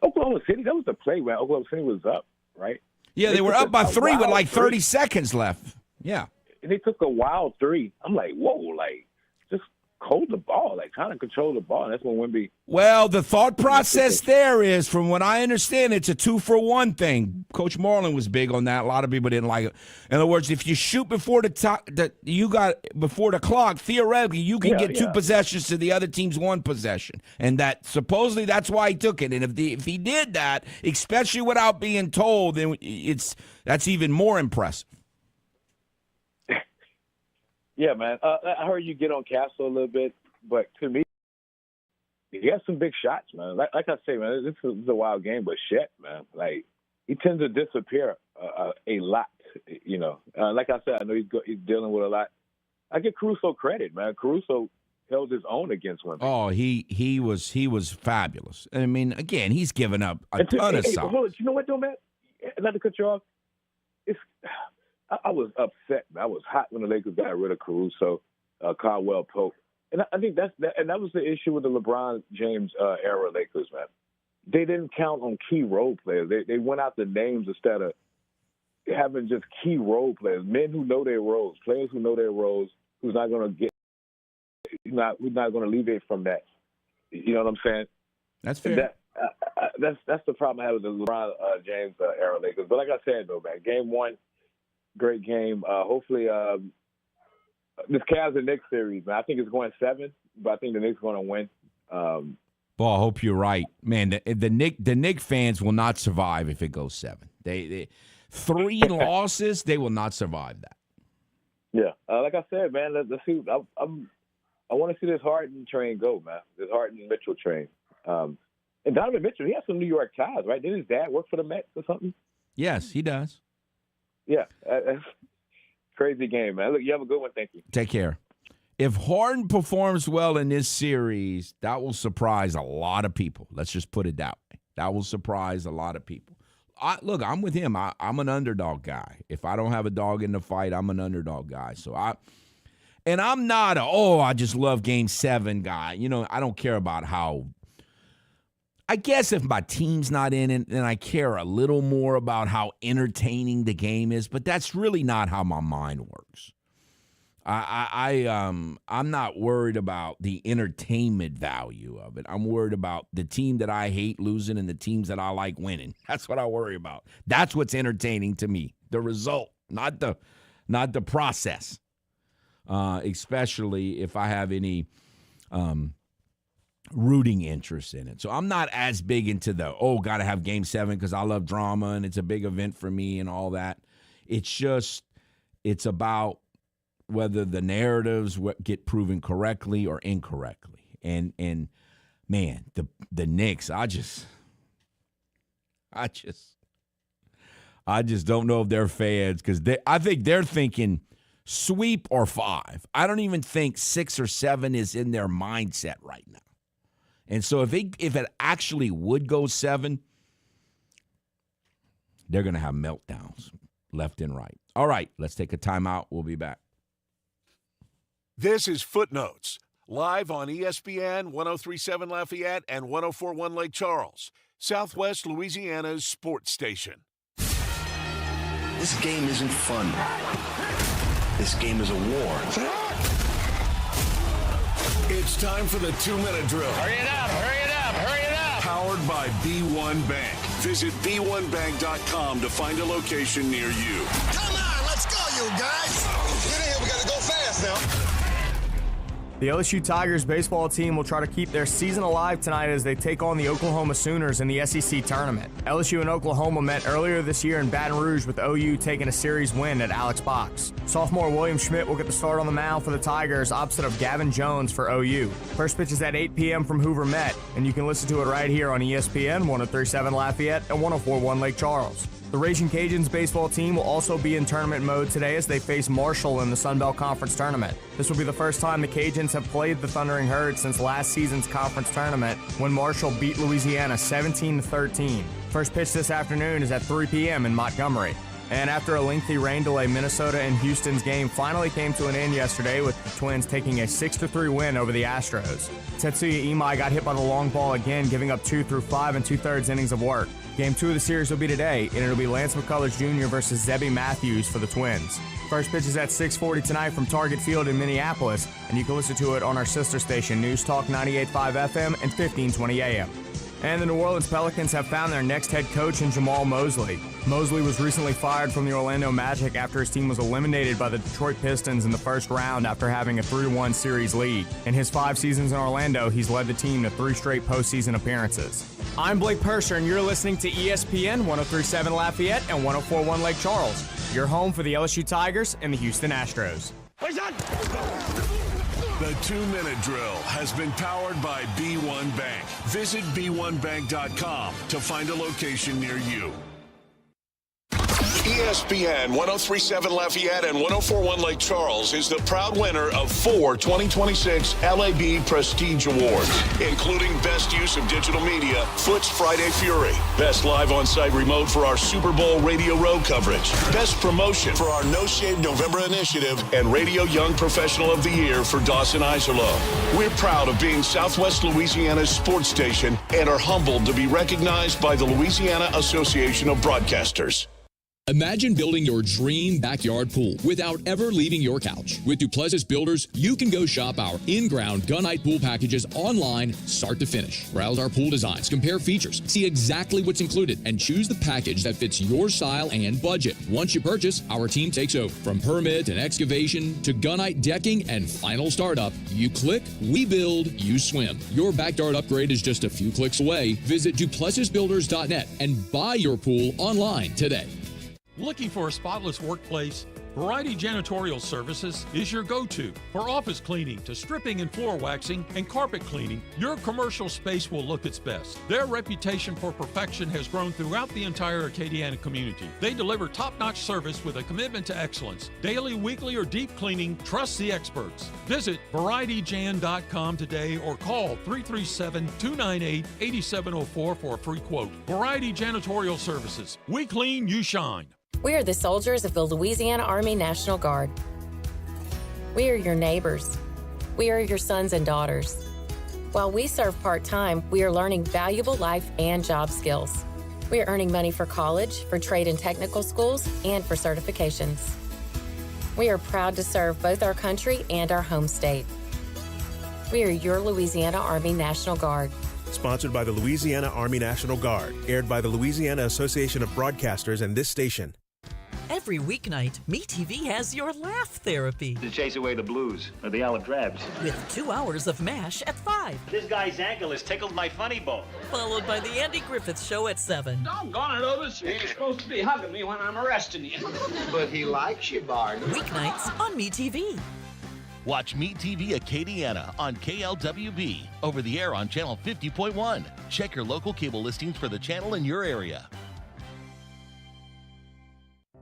Oklahoma City, that was the play where Oklahoma City was up, right? Yeah, they were up by 3 with like 30 seconds left. Yeah. And they took a wild 3. I'm like, whoa, like, just hold the ball, like, trying to control the ball. And that's when Wemby. Well, the thought process there is, from what I understand, it's a 2-for-1 thing. Coach Marlin was big on that. A lot of people didn't like it. In other words, if you shoot before before the clock, theoretically, you can get 2 possessions to the other team's 1 possession. And that supposedly that's why he took it. And if he did that, especially without being told, then that's even more impressive. Yeah, man. I heard you get on Castle a little bit, but to me, he has some big shots, man. Like I say, man, this is a wild game, but Chet, man, like he tends to disappear a lot. You know, like I said, I know he's dealing with a lot. I give Caruso credit, man. Caruso held his own against women. Oh, he was fabulous. I mean, again, he's given up a ton of shots. You know what, though, man? Not to cut you off. I was upset. I was hot when the Lakers got rid of Caruso, Caldwell Pope. And I think that was the issue with the LeBron James era Lakers, man. They didn't count on key role players. They went out the names instead of having just key role players, men who know their roles, players who know their roles, who's not going to alleviate from that. You know what I'm saying? That's fair. That's the problem I have with the LeBron James era Lakers. But like I said, though, man, Game 1, great game. Hopefully, this Cavs and Knicks series, man, I think it's going 7, but I think the Knicks are going to win. Well, I hope you're right, man. The Knicks fans will not survive if it goes 7. They 3 losses, they will not survive that. Yeah, like I said, man, let's see. I want to see this Harden train go, man. This Harden Mitchell train. And Donovan Mitchell, he has some New York ties, right? Didn't his dad work for the Mets or something? Yes, he does. Yeah, crazy game, man. Look, you have a good one. Thank you. Take care. If Harden performs well in this series, that will surprise a lot of people. Let's just put it that way. That will surprise a lot of people. Look, I'm with him. I'm an underdog guy. If I don't have a dog in the fight, I'm an underdog guy. And I'm not I just love Game 7 guy. You know, I don't care about how. I guess if my team's not in it, then I care a little more about how entertaining the game is. But that's really not how my mind works. I'm not worried about the entertainment value of it. I'm worried about the team that I hate losing and the teams that I like winning. That's what I worry about. That's what's entertaining to me. The result, not the process. Especially if I have any rooting interest in it. So I'm not as big into got to have Game 7 because I love drama and it's a big event for me and all that. It's about whether the narratives get proven correctly or incorrectly. And man, the Knicks, I just don't know if they're fans because I think they're thinking sweep or 5. I don't even think 6 or 7 is in their mindset right now. And so if it actually would go 7, they're going to have meltdowns left and right. All right, let's take a timeout. We'll be back. This is Footnotes, live on ESPN 103.7 Lafayette and 104.1 Lake Charles, Southwest Louisiana's sports station. This game isn't fun. This game is a war. It's time for the 2-minute drill. Hurry it up, hurry it up, hurry it up. Powered by B1 Bank. Visit B1Bank.com to find a location near you. Come on, let's go, you guys. Get in here, we gotta go fast now. The LSU Tigers baseball team will try to keep their season alive tonight as they take on the Oklahoma Sooners in the SEC tournament. LSU and Oklahoma met earlier this year in Baton Rouge with OU taking a series win at Alex Box. Sophomore William Schmidt will get the start on the mound for the Tigers opposite of Gavin Jones for OU. First pitch is at 8 p.m. from Hoover Met, and you can listen to it right here on ESPN 103.7 Lafayette and 104.1 Lake Charles. The Raging Cajuns baseball team will also be in tournament mode today as they face Marshall in the Sun Belt Conference Tournament. This will be the first time the Cajuns have played the Thundering Herd since last season's conference tournament when Marshall beat Louisiana 17-13. First pitch this afternoon is at 3 p.m. in Montgomery. And after a lengthy rain delay, Minnesota and Houston's game finally came to an end yesterday with the Twins taking a 6-3 win over the Astros. Tetsuya Imai got hit by the long ball again, giving up 2 through 5 2/3 innings of work. Game 2 of the series will be today, and it'll be Lance McCullers Jr. versus Zebby Matthews for the Twins. First pitch is at 6:40 tonight from Target Field in Minneapolis, and you can listen to it on our sister station, News Talk 98.5 FM and 1520 AM. And the New Orleans Pelicans have found their next head coach in Jamal Mosley. Mosley was recently fired from the Orlando Magic after his team was eliminated by the Detroit Pistons in the first round after having a 3-1 series lead. In his 5 seasons in Orlando, he's led the team to 3 straight postseason appearances. I'm Blake Purser, and you're listening to ESPN 103.7 Lafayette and 104.1 Lake Charles, your home for the LSU Tigers and the Houston Astros. We're Bryson! The 2-minute drill has been powered by B1 Bank. Visit b1bank.com to find a location near you. ESPN 1037 Lafayette and 1041 Lake Charles is the proud winner of 4 2026 LAB Prestige Awards, including Best Use of Digital Media, Foot's Friday Fury, Best Live On-Site Remote for our Super Bowl Radio Road coverage, Best Promotion for our No Shave November initiative, and Radio Young Professional of the Year for Dawson Iserloh. We're proud of being Southwest Louisiana's sports station and are humbled to be recognized by the Louisiana Association of Broadcasters. Imagine building your dream backyard pool without ever leaving your couch. With Duplessis Builders, you can go shop our in-ground gunite pool packages online, start to finish. Browse our pool designs, compare features, see exactly what's included, and choose the package that fits your style and budget. Once you purchase, our team takes over. From permit and excavation to gunite decking and final startup, you click, we build, you swim. Your backyard upgrade is just a few clicks away. Visit duplessisbuilders.net and buy your pool online today. Looking for a spotless workplace? Variety Janitorial Services is your go-to. For office cleaning to stripping and floor waxing and carpet cleaning, your commercial space will look its best. Their reputation for perfection has grown throughout the entire Acadiana community. They deliver top-notch service with a commitment to excellence. Daily, weekly, or deep cleaning, trust the experts. Visit varietyjan.com today or call 337-298-8704 for a free quote. Variety Janitorial Services. We clean, you shine. We are the soldiers of the Louisiana Army National Guard. We are your neighbors. We are your sons and daughters. While we serve part-time, we are learning valuable life and job skills. We are earning money for college, for trade and technical schools, and for certifications. We are proud to serve both our country and our home state. We are your Louisiana Army National Guard. Sponsored by the Louisiana Army National Guard. Aired by the Louisiana Association of Broadcasters and this station. Every weeknight, MeTV has your laugh therapy. To chase away the blues or the olive drabs. With 2 hours of MASH at 5. This guy's ankle has tickled my funny bone. Followed by the Andy Griffith Show at 7. Doggone it, Otis. You're supposed to be hugging me when I'm arresting you. But he likes you, Bard. Weeknights on MeTV. Watch Meet TV Acadiana on KLWB, over the air on Channel 50.1. Check your local cable listings for the channel in your area.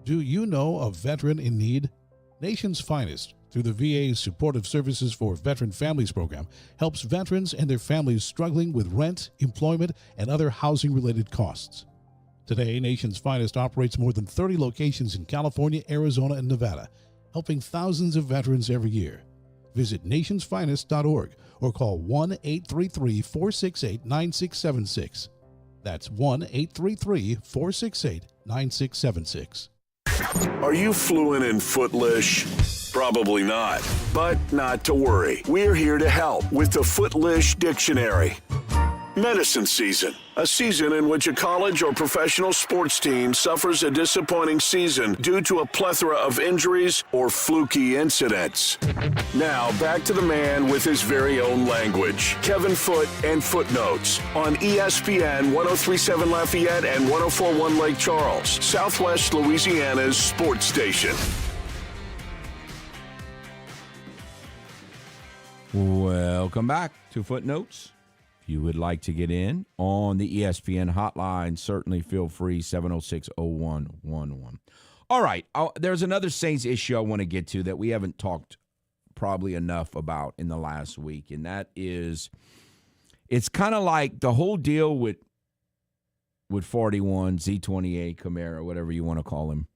Do you know a veteran in need? Nation's Finest, through the VA's Supportive Services for Veteran Families program, helps veterans and their families struggling with rent, employment, and other housing-related costs. Today, Nation's Finest operates more than 30 locations in California, Arizona, and Nevada, helping thousands of veterans every year. Visit nationsfinest.org or call 1-833-468-9676. That's 1-833-468-9676. Are you fluent in Footlish? Probably not, but not to worry. We're here to help with the Footlish Dictionary. Medicine season, a season in which a college or professional sports team suffers a disappointing season due to a plethora of injuries or fluky incidents. Now, back to the man with his very own language, Kevin Foote and Footnotes on ESPN 1037 Lafayette and 1041 Lake Charles, Southwest Louisiana's sports station. Welcome back to Footnotes. If you would like to get in on the ESPN hotline, certainly feel free, 706-0111. All right, there's another Saints issue I want to get to that we haven't talked probably enough about in the last week, and that is it's kind of like the whole deal with 41, Z28, Camara, whatever you want to call him.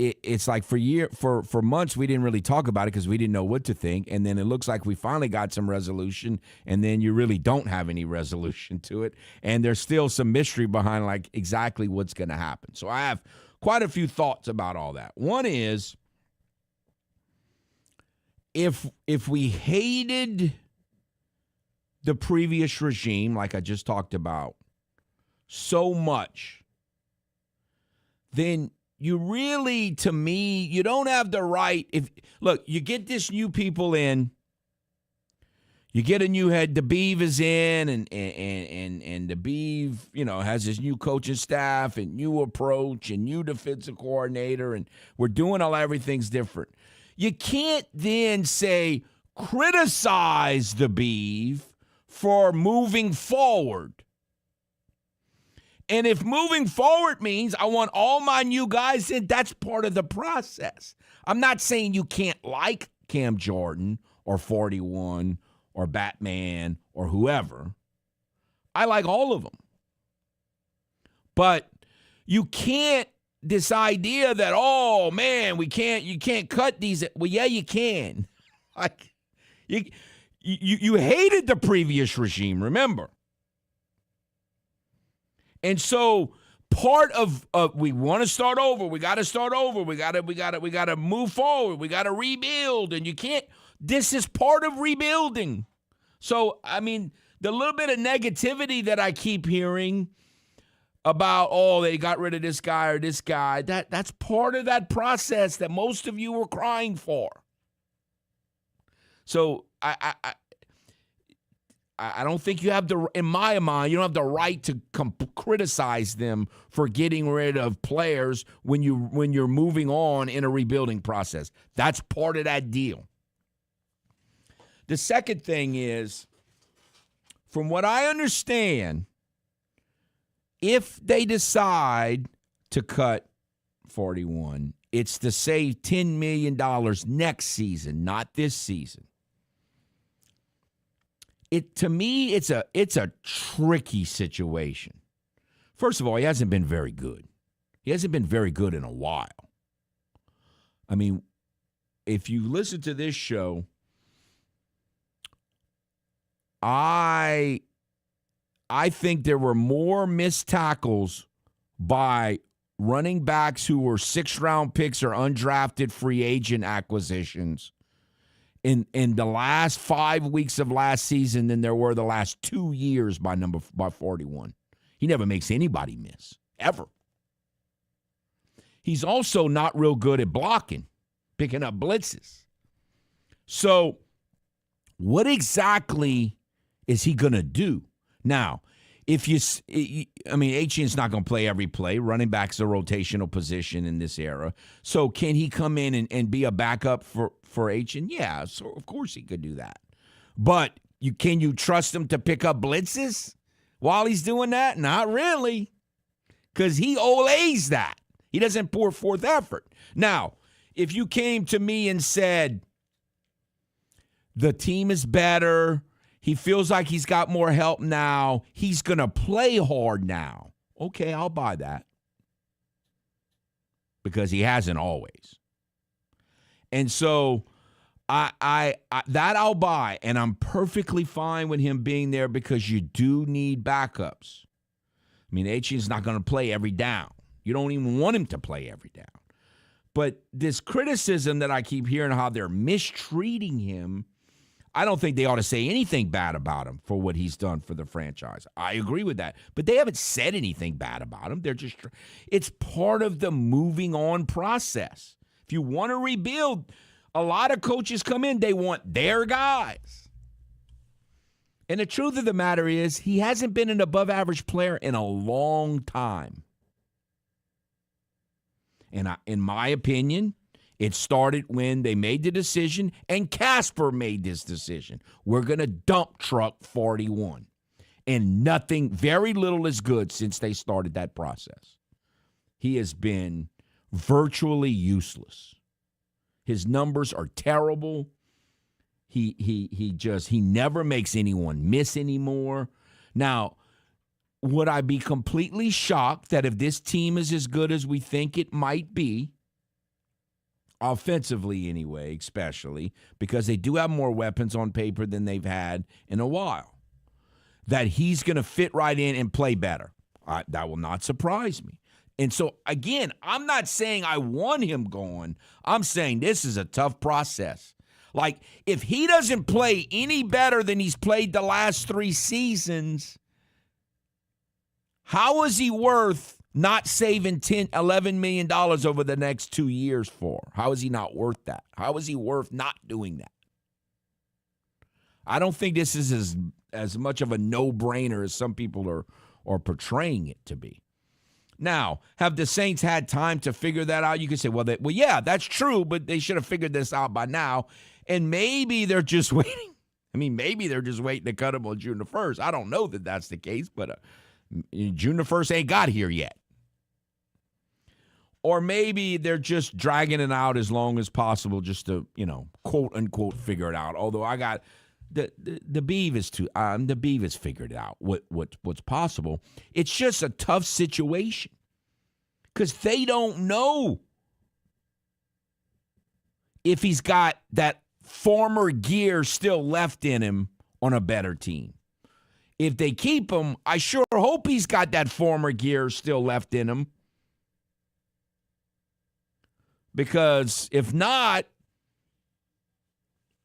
It's like for months we didn't really talk about it because we didn't know what to think, and then it looks like we finally got some resolution, and then you really don't have any resolution to it, and there's still some mystery behind like exactly what's going to happen. So I have quite a few thoughts about all that. One is if we hated the previous regime, like I just talked about, so much, then you really, to me, you don't have the right. Look, you get this new people in, You get a new head. The Beeve is in, and the Beeve, has his new coaching staff and new approach and new defensive coordinator, and we're doing everything's different. You can't then criticize the Beeve for moving forward. And if moving forward means I want all my new guys in, that's part of the process. I'm not saying you can't like Cam Jordan or 41 or Batman or whoever. I like all of them. But you can't, this idea that, oh, man, you can't cut these. Well, yeah, you can. Like, you hated the previous regime, remember? And so part of we want to start over. We got to start over. We got to move forward. We got to rebuild. And you can't. This is part of rebuilding. So, I mean, the little bit of negativity that I keep hearing about, oh, they got rid of this guy or this guy, that's part of that process that most of you were crying for. So I don't think you have in my mind, you don't have the right to criticize them for getting rid of players when you're moving on in a rebuilding process. That's part of that deal. The second thing is, from what I understand, if they decide to cut 41, it's to save $10 million next season, not this season. To me, it's a tricky situation. First of all, he hasn't been very good. He hasn't been very good in a while. I mean, if you listen to this show, I think there were more missed tackles by running backs who were 6th-round picks or undrafted free agent acquisitions in the last 5 weeks of last season than there were the last 2 years by 41. He never makes anybody miss, ever. He's also not real good at blocking, picking up blitzes. So what exactly is he going to do? Now, Etienne's not going to play every play. Running back's a rotational position in this era. So can he come in and be a backup for Etienne? Yeah, so of course he could do that. But can you trust him to pick up blitzes while he's doing that? Not really, because he olays that. He doesn't pour forth effort. Now, if you came to me and said the team is better, he feels like he's got more help now, he's going to play hard now, okay, I'll buy that, because he hasn't always. And so I that I'll buy, and I'm perfectly fine with him being there because you do need backups. I mean, Etienne's not going to play every down. You don't even want him to play every down. But this criticism that I keep hearing, how they're mistreating him, I don't think they ought to say anything bad about him for what he's done for the franchise. I agree with that. But they haven't said anything bad about him. It's part of the moving on process. If you want to rebuild, a lot of coaches come in, they want their guys. And the truth of the matter is, he hasn't been an above-average player in a long time. And in my opinion, it started when they made the decision, and Casper made this decision. We're going to dump truck 41. And very little is good since they started that process. He has been virtually useless. His numbers are terrible. He never makes anyone miss anymore. Now, would I be completely shocked that if this team is as good as we think it might be, offensively anyway, especially, because they do have more weapons on paper than they've had in a while, that he's going to fit right in and play better? That will not surprise me. And so, again, I'm not saying I want him going. I'm saying this is a tough process. Like, if he doesn't play any better than he's played the last 3 seasons, how is he worth not saving $11 million over the next 2 years for? How is he not worth that? How is he worth not doing that? I don't think this is as much of a no-brainer as some people are portraying it to be. Now, have the Saints had time to figure that out? You could say, well, yeah, that's true, but they should have figured this out by now. And maybe they're just waiting. I mean, maybe they're just waiting to cut him on June the 1st. I don't know that that's the case, but June the 1st ain't got here yet. Or maybe they're just dragging it out as long as possible just to, quote unquote, figure it out. Although I got the Beavs figured it out what's possible. It's just a tough situation because they don't know if he's got that former gear still left in him on a better team. If they keep him, I sure hope he's got that former gear still left in him. Because if not,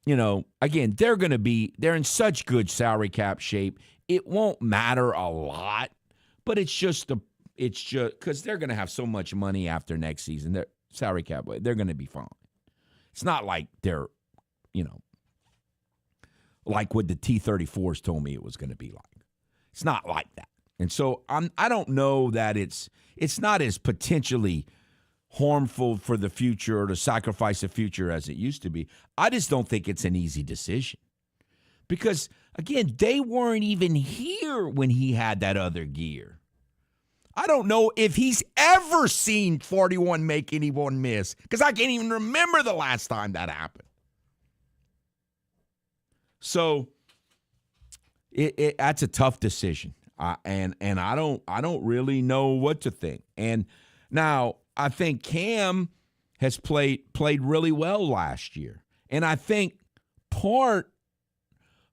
again, they're in such good salary cap shape. It won't matter a lot, but it's just because they're going to have so much money after next season. Their salary cap, they're going to be fine. It's not like they're, like what the T-34s told me it was going to be like. It's not like that. And so I don't know that it's not as potentially harmful for the future or to sacrifice the future as it used to be. I just don't think it's an easy decision. Because, again, they weren't even here when he had that other gear. I don't know if he's ever seen 41 make anyone miss because I can't even remember the last time that happened. So that's a tough decision. And I don't really know what to think. And now I think Cam has played really well last year. And I think part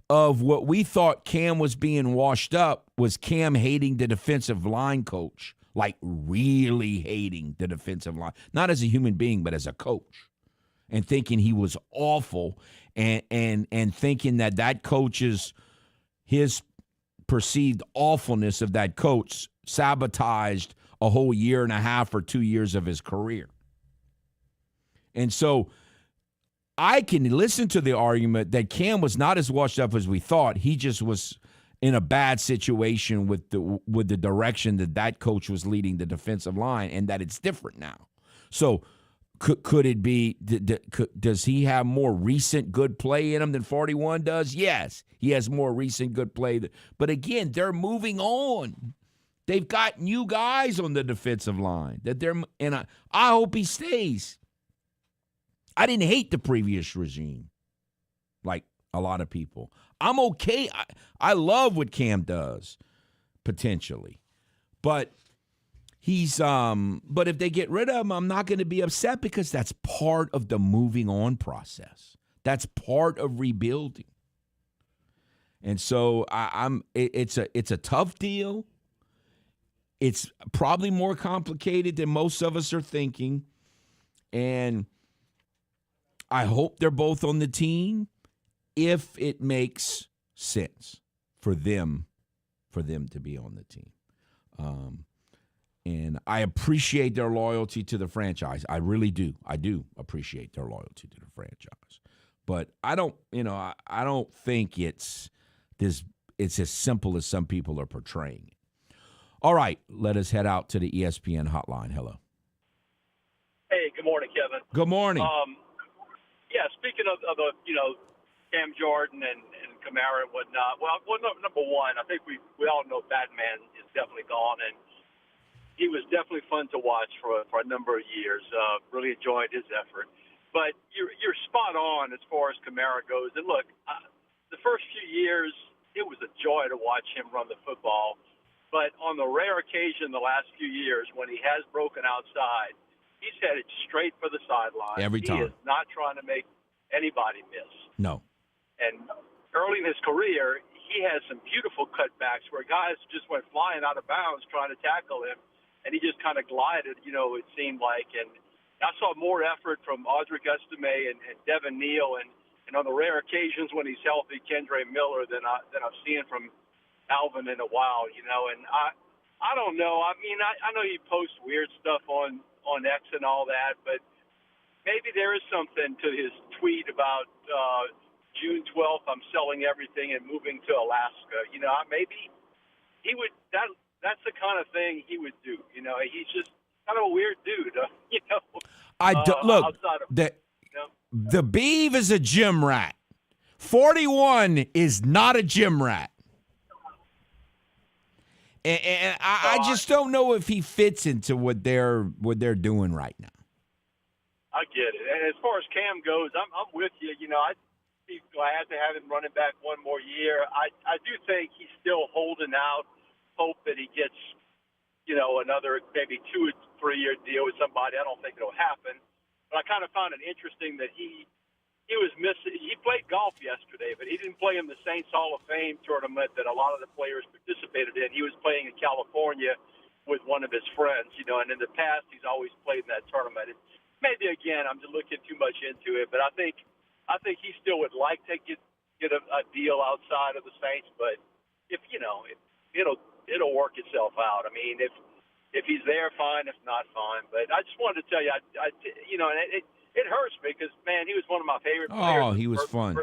of what we thought Cam was being washed up was Cam hating the defensive line coach, like really hating the defensive line, not as a human being, but as a coach, and thinking he was awful and thinking that coach's his perceived awfulness of that coach sabotaged a whole year and a half or 2 years of his career. And so I can listen to the argument that Cam was not as washed up as we thought. He just was in a bad situation with the direction that coach was leading the defensive line, and that it's different now. So could it be, does he have more recent good play in him than 41 does? Yes, he has more recent good play. But again, they're moving on. They've got new guys on the defensive line and I hope he stays. I didn't hate the previous regime like a lot of people. I'm okay. I love what Cam does potentially, but but if they get rid of him, I'm not going to be upset because that's part of the moving on process. That's part of rebuilding. And so it's a tough deal. It's probably more complicated than most of us are thinking. And I hope they're both on the team if it makes sense for them to be on the team. And I appreciate their loyalty to the franchise. I really do. I do appreciate their loyalty to the franchise. But I don't think it's as simple as some people are portraying it. All right, let us head out to the ESPN hotline. Hello. Hey, good morning, Kevin. Good morning. Yeah, speaking of the, Cam Jordan and Kamara and whatnot, well, number one, I think we all know Batman is definitely gone, and he was definitely fun to watch for a number of years. Really enjoyed his effort. But you're spot on as far as Kamara goes. And look, the first few years, it was a joy to watch him run the football. But on the rare occasion the last few years when he has broken outside, he's headed straight for the sideline. Every time. He is not trying to make anybody miss. No. And early in his career, he had some beautiful cutbacks where guys just went flying out of bounds trying to tackle him, and he just kind of glided, it seemed like. And I saw more effort from Audric Estime and Devin Neal, and on the rare occasions when he's healthy, Kendre Miller, than I've seen from Alvin in a while, And I don't know. I mean, I know he posts weird stuff on X and all that, but maybe there is something to his tweet about June 12th, I'm selling everything and moving to Alaska. You know, maybe he would. That's the kind of thing he would do. You know, he's just kind of a weird dude. You know, Look, outside of, the Beeve is a gym rat. 41 is not a gym rat. And I just don't know if he fits into what they're doing right now. I get it. And as far as Cam goes, I'm with you. You know, I'd be glad to have him running back one more year. I do think he's still holding out hope that he gets, you know, another maybe 2 or 3 year deal with somebody. I don't think it'll happen. But I kind of found it interesting that he was missing. He played golf yesterday, but he didn't play in the Saints Hall of Fame tournament that a lot of the players participated in. He was playing in California with one of his friends, you know, and in the past he's always played in that tournament. Maybe again, I'm just looking too much into it, but I think he still would like to get a deal outside of the Saints. But if you know, it'll work itself out. I mean, if he's there, fine. If not, fine. But I just wanted to tell you, you know, and it hurts me because, man, he was one of my favorite players. Oh, he was fun.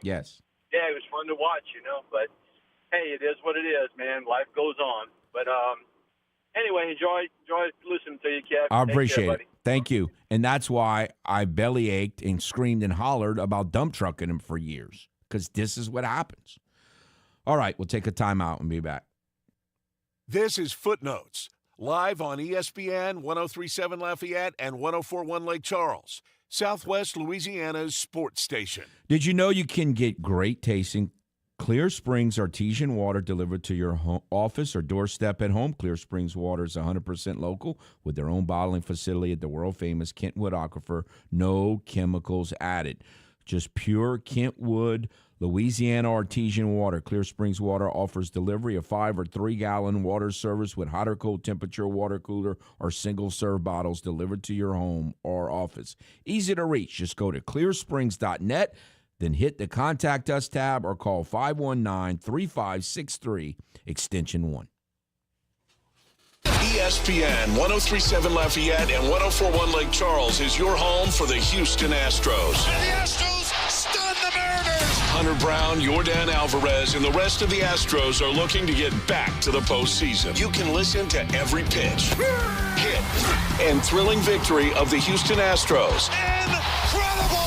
Yes. Yeah, it was fun to watch, you know. But, hey, it is what it is, man. Life goes on. But, anyway, enjoy listening to you, Kev. I appreciate it. Thank you. And that's why I belly ached and screamed and hollered about dump trucking him for years, because this is what happens. All right, we'll take a timeout and be back. This is Footnotes, live on ESPN 103.7 Lafayette and 104.1 Lake Charles, Southwest Louisiana's sports station. Did you know you can get great tasting Clear Springs artesian water delivered to your office or doorstep at home? Clear Springs water is 100% local with their own bottling facility at the world-famous Kentwood Aquifer. No chemicals added. Just pure Kentwood, Louisiana artesian water. Clear Springs Water offers delivery of 5 or 3 gallon water service with hot or cold temperature water cooler or single-serve bottles delivered to your home or office. Easy to reach. Just go to clearsprings.net, then hit the Contact Us tab or call 519-3563, extension 1. ESPN 103.7 Lafayette and 104.1 Lake Charles is your home for the Houston Astros. And the Astros stun the Mariners. Hunter Brown, Yordan Alvarez, and the rest of the Astros are looking to get back to the postseason. You can listen to every pitch, hit, and thrilling victory of the Houston Astros. Incredible!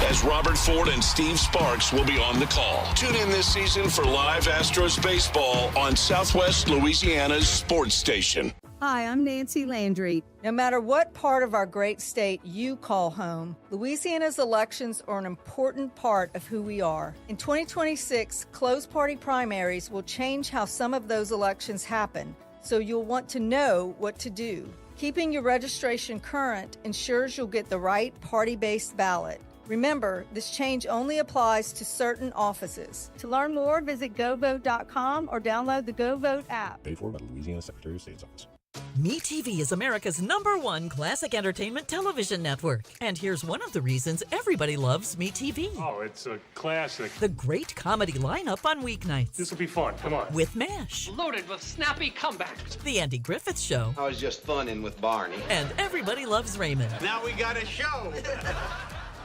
As Robert Ford and Steve Sparks will be on the call. Tune in this season for live Astros baseball on Southwest Louisiana's sports station. Hi, I'm Nancy Landry. No matter what part of our great state you call home, Louisiana's elections are an important part of who we are. In 2026, closed party primaries will change how some of those elections happen, so you'll want to know what to do. Keeping your registration current ensures you'll get the right party-based ballot. Remember, this change only applies to certain offices. To learn more, visit GoVote.com or download the GoVote app. Paid for by the Louisiana Secretary of State's office. MeTV is America's #1 classic entertainment television network. And here's one of the reasons everybody loves MeTV. Oh, it's a classic. The great comedy lineup on weeknights. This will be fun. Come on. With MASH. Loaded with snappy comebacks. The Andy Griffith Show. I was just funning with Barney. And Everybody Loves Raymond. Now we got a show.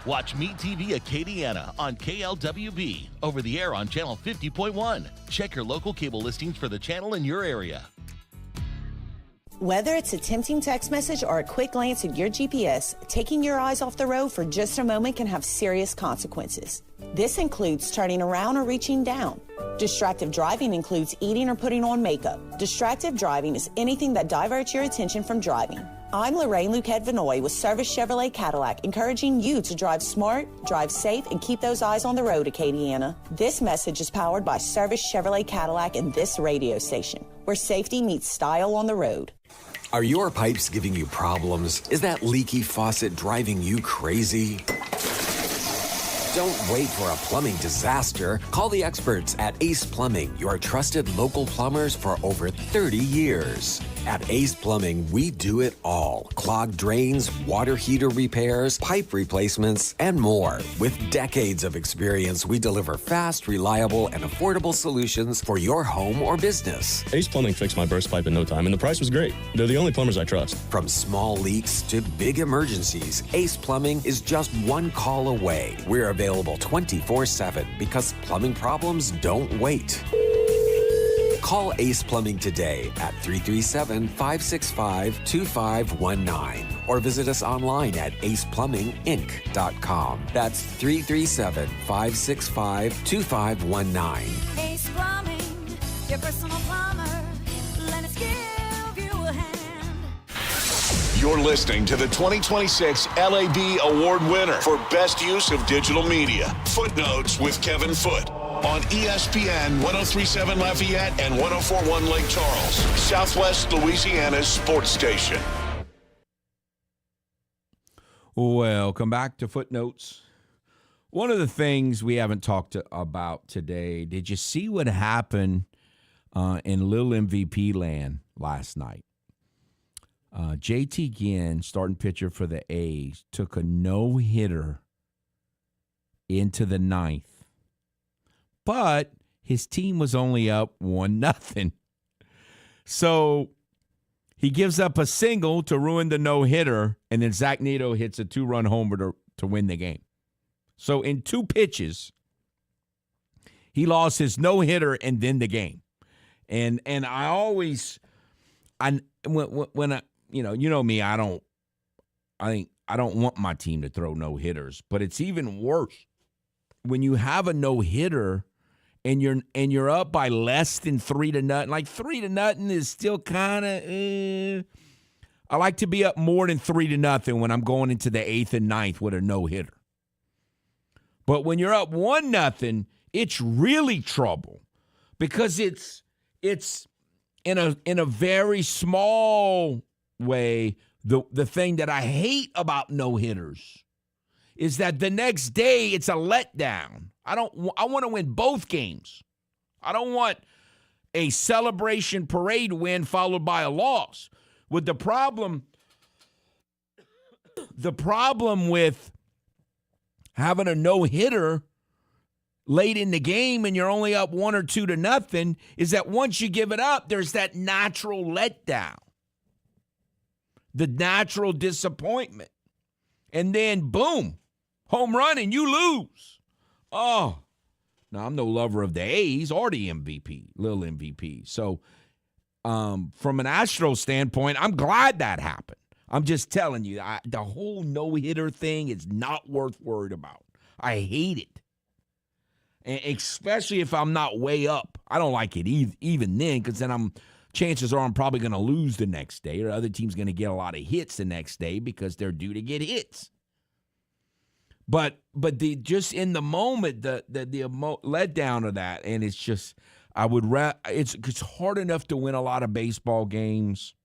Watch MeTV Acadiana on KLWB, over the air on Channel 50.1. Check your local cable listings for the channel in your area. Whether it's a tempting text message or a quick glance at your GPS, taking your eyes off the road for just a moment can have serious consequences. This includes turning around or reaching down. Distractive driving includes eating or putting on makeup. Distractive driving is anything that diverts your attention from driving. I'm Lorraine Luquette Vinoy with Service Chevrolet Cadillac, encouraging you to drive smart, drive safe, and keep those eyes on the road, Acadiana. This message is powered by Service Chevrolet Cadillac and this radio station, where safety meets style on the road. Are your pipes giving you problems? Is that leaky faucet driving you crazy? Don't wait for a plumbing disaster. Call the experts at Ace Plumbing, your trusted local plumbers for over 30 years. At Ace Plumbing, we do it all. Clogged drains, water heater repairs, pipe replacements, and more. With decades of experience, we deliver fast, reliable, and affordable solutions for your home or business. Ace Plumbing fixed my burst pipe in no time, and the price was great. They're the only plumbers I trust. From small leaks to big emergencies, Ace Plumbing is just one call away. We're available 24/7 because plumbing problems don't wait. Call Ace Plumbing today at 337-565-2519 or visit us online at aceplumbinginc.com. That's 337-565-2519. Ace Plumbing, your personal plumber. Let us give you a hand. You're listening to the 2026 LAB Award winner for Best Use of Digital Media, Footnotes with Kevin Foote, on ESPN 103.7 Lafayette and 104.1 Lake Charles, Southwest Louisiana's sports station. Welcome back to Footnotes. One of the things we haven't talked about today, did you see what happened in Lil MVP land last night? JT Ginn, starting pitcher for the A's, took a no-hitter into the ninth. But his team was only up 1-0. So he gives up a single to ruin the no-hitter, and then Zach Neto hits a 2-run homer to win the game. So in 2 pitches, he lost his no-hitter and then the game. And I always, when I, you know me, I don't want my team to throw no-hitters, but it's even worse when you have a no-hitter and you're up by less than 3-0. Like 3-0 is still kind of. I like to be up more than 3-0 when I'm going into the 8th and 9th with a no-hitter. But when you're up 1-0, it's really trouble because it's in a very small way. The thing that I hate about no-hitters is that the next day it's a letdown. I want to win both games. I don't want a celebration parade win followed by a loss. With the problem with having a no-hitter late in the game and you're only up 1 or 2-0 is that once you give it up, there's that natural letdown, the natural disappointment. And then, boom, home run and you lose. Oh, now I'm no lover of the A's or the MVP, Lil MVP. So from an Astros standpoint, I'm glad that happened. I'm just telling you, the whole no-hitter thing is not worth worried about. I hate it. And especially if I'm not way up. I don't like it even then because then chances are I'm probably going to lose the next day or the other team's going to get a lot of hits the next day because they're due to get hits. But just in the moment, the letdown of that, and it's just it's hard enough to win a lot of baseball games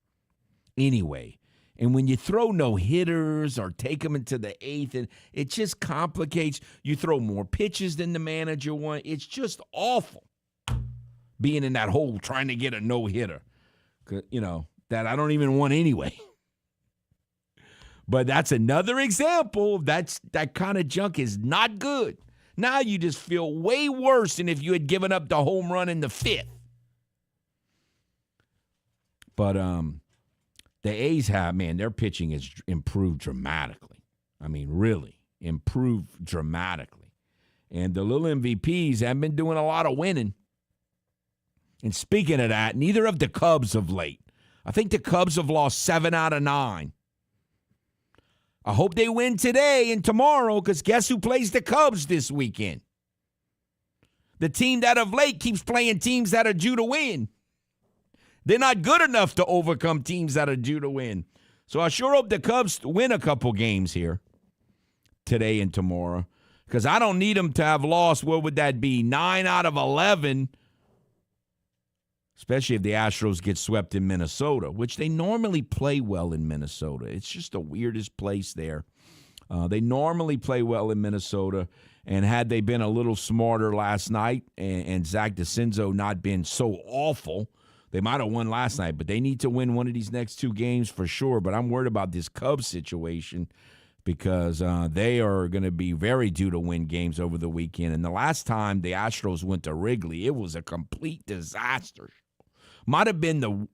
anyway. And when you throw no-hitters or take them into the 8th, and it just complicates. You throw more pitches than the manager wants. It's just awful being in that hole trying to get a no-hitter, that I don't even want anyway. But that's another example. That kind of junk is not good. Now you just feel way worse than if you had given up the home run in the 5th. But the A's their pitching has improved dramatically. I mean, really improved dramatically. And the little MVPs have been doing a lot of winning. And speaking of that, neither of the Cubs of late. I think the Cubs have lost 7 out of 9. I hope they win today and tomorrow because guess who plays the Cubs this weekend? The team that of late keeps playing teams that are due to win. They're not good enough to overcome teams that are due to win. So I sure hope the Cubs win a couple games here today and tomorrow because I don't need them to have lost. What would that be? 9 out of 11. Especially if the Astros get swept in Minnesota, which they normally play well in Minnesota. It's just the weirdest place there. They normally play well in Minnesota, and had they been a little smarter last night and Zach DeCinzo not been so awful, They might have won last night, but they need to win one of these next 2 games for sure. But I'm worried about this Cubs situation because they are going to be very due to win games over the weekend. And the last time the Astros went to Wrigley, it was a complete disaster. Might have been the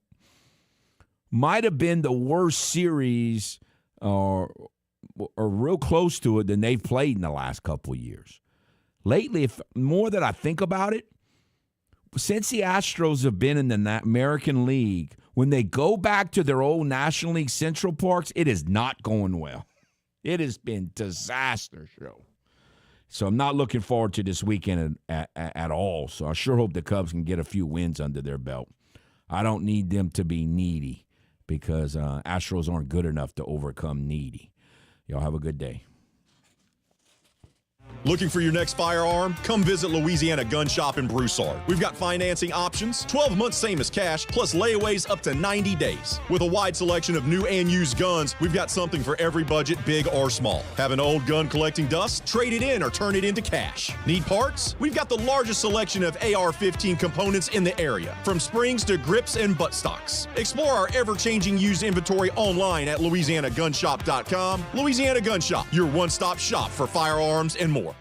worst series or real close to it than they've played in the last couple of years. Lately, if more that I think about it, since the Astros have been in the American League, when they go back to their old National League Central Parks, it is not going well. It has been disaster show. So I'm not looking forward to this weekend at all. So I sure hope the Cubs can get a few wins under their belt. I don't need them to be needy because Astros aren't good enough to overcome needy. Y'all have a good day. Looking for your next firearm? Come visit Louisiana Gun Shop in Broussard. We've got financing options, 12 months same as cash, plus layaways up to 90 days. With a wide selection of new and used guns, we've got something for every budget, big or small. Have an old gun collecting dust? Trade it in or turn it into cash. Need parts? We've got the largest selection of AR-15 components in the area, from springs to grips and buttstocks. Explore our ever-changing used inventory online at LouisianaGunShop.com. Louisiana Gun Shop, your one-stop shop for firearms and more.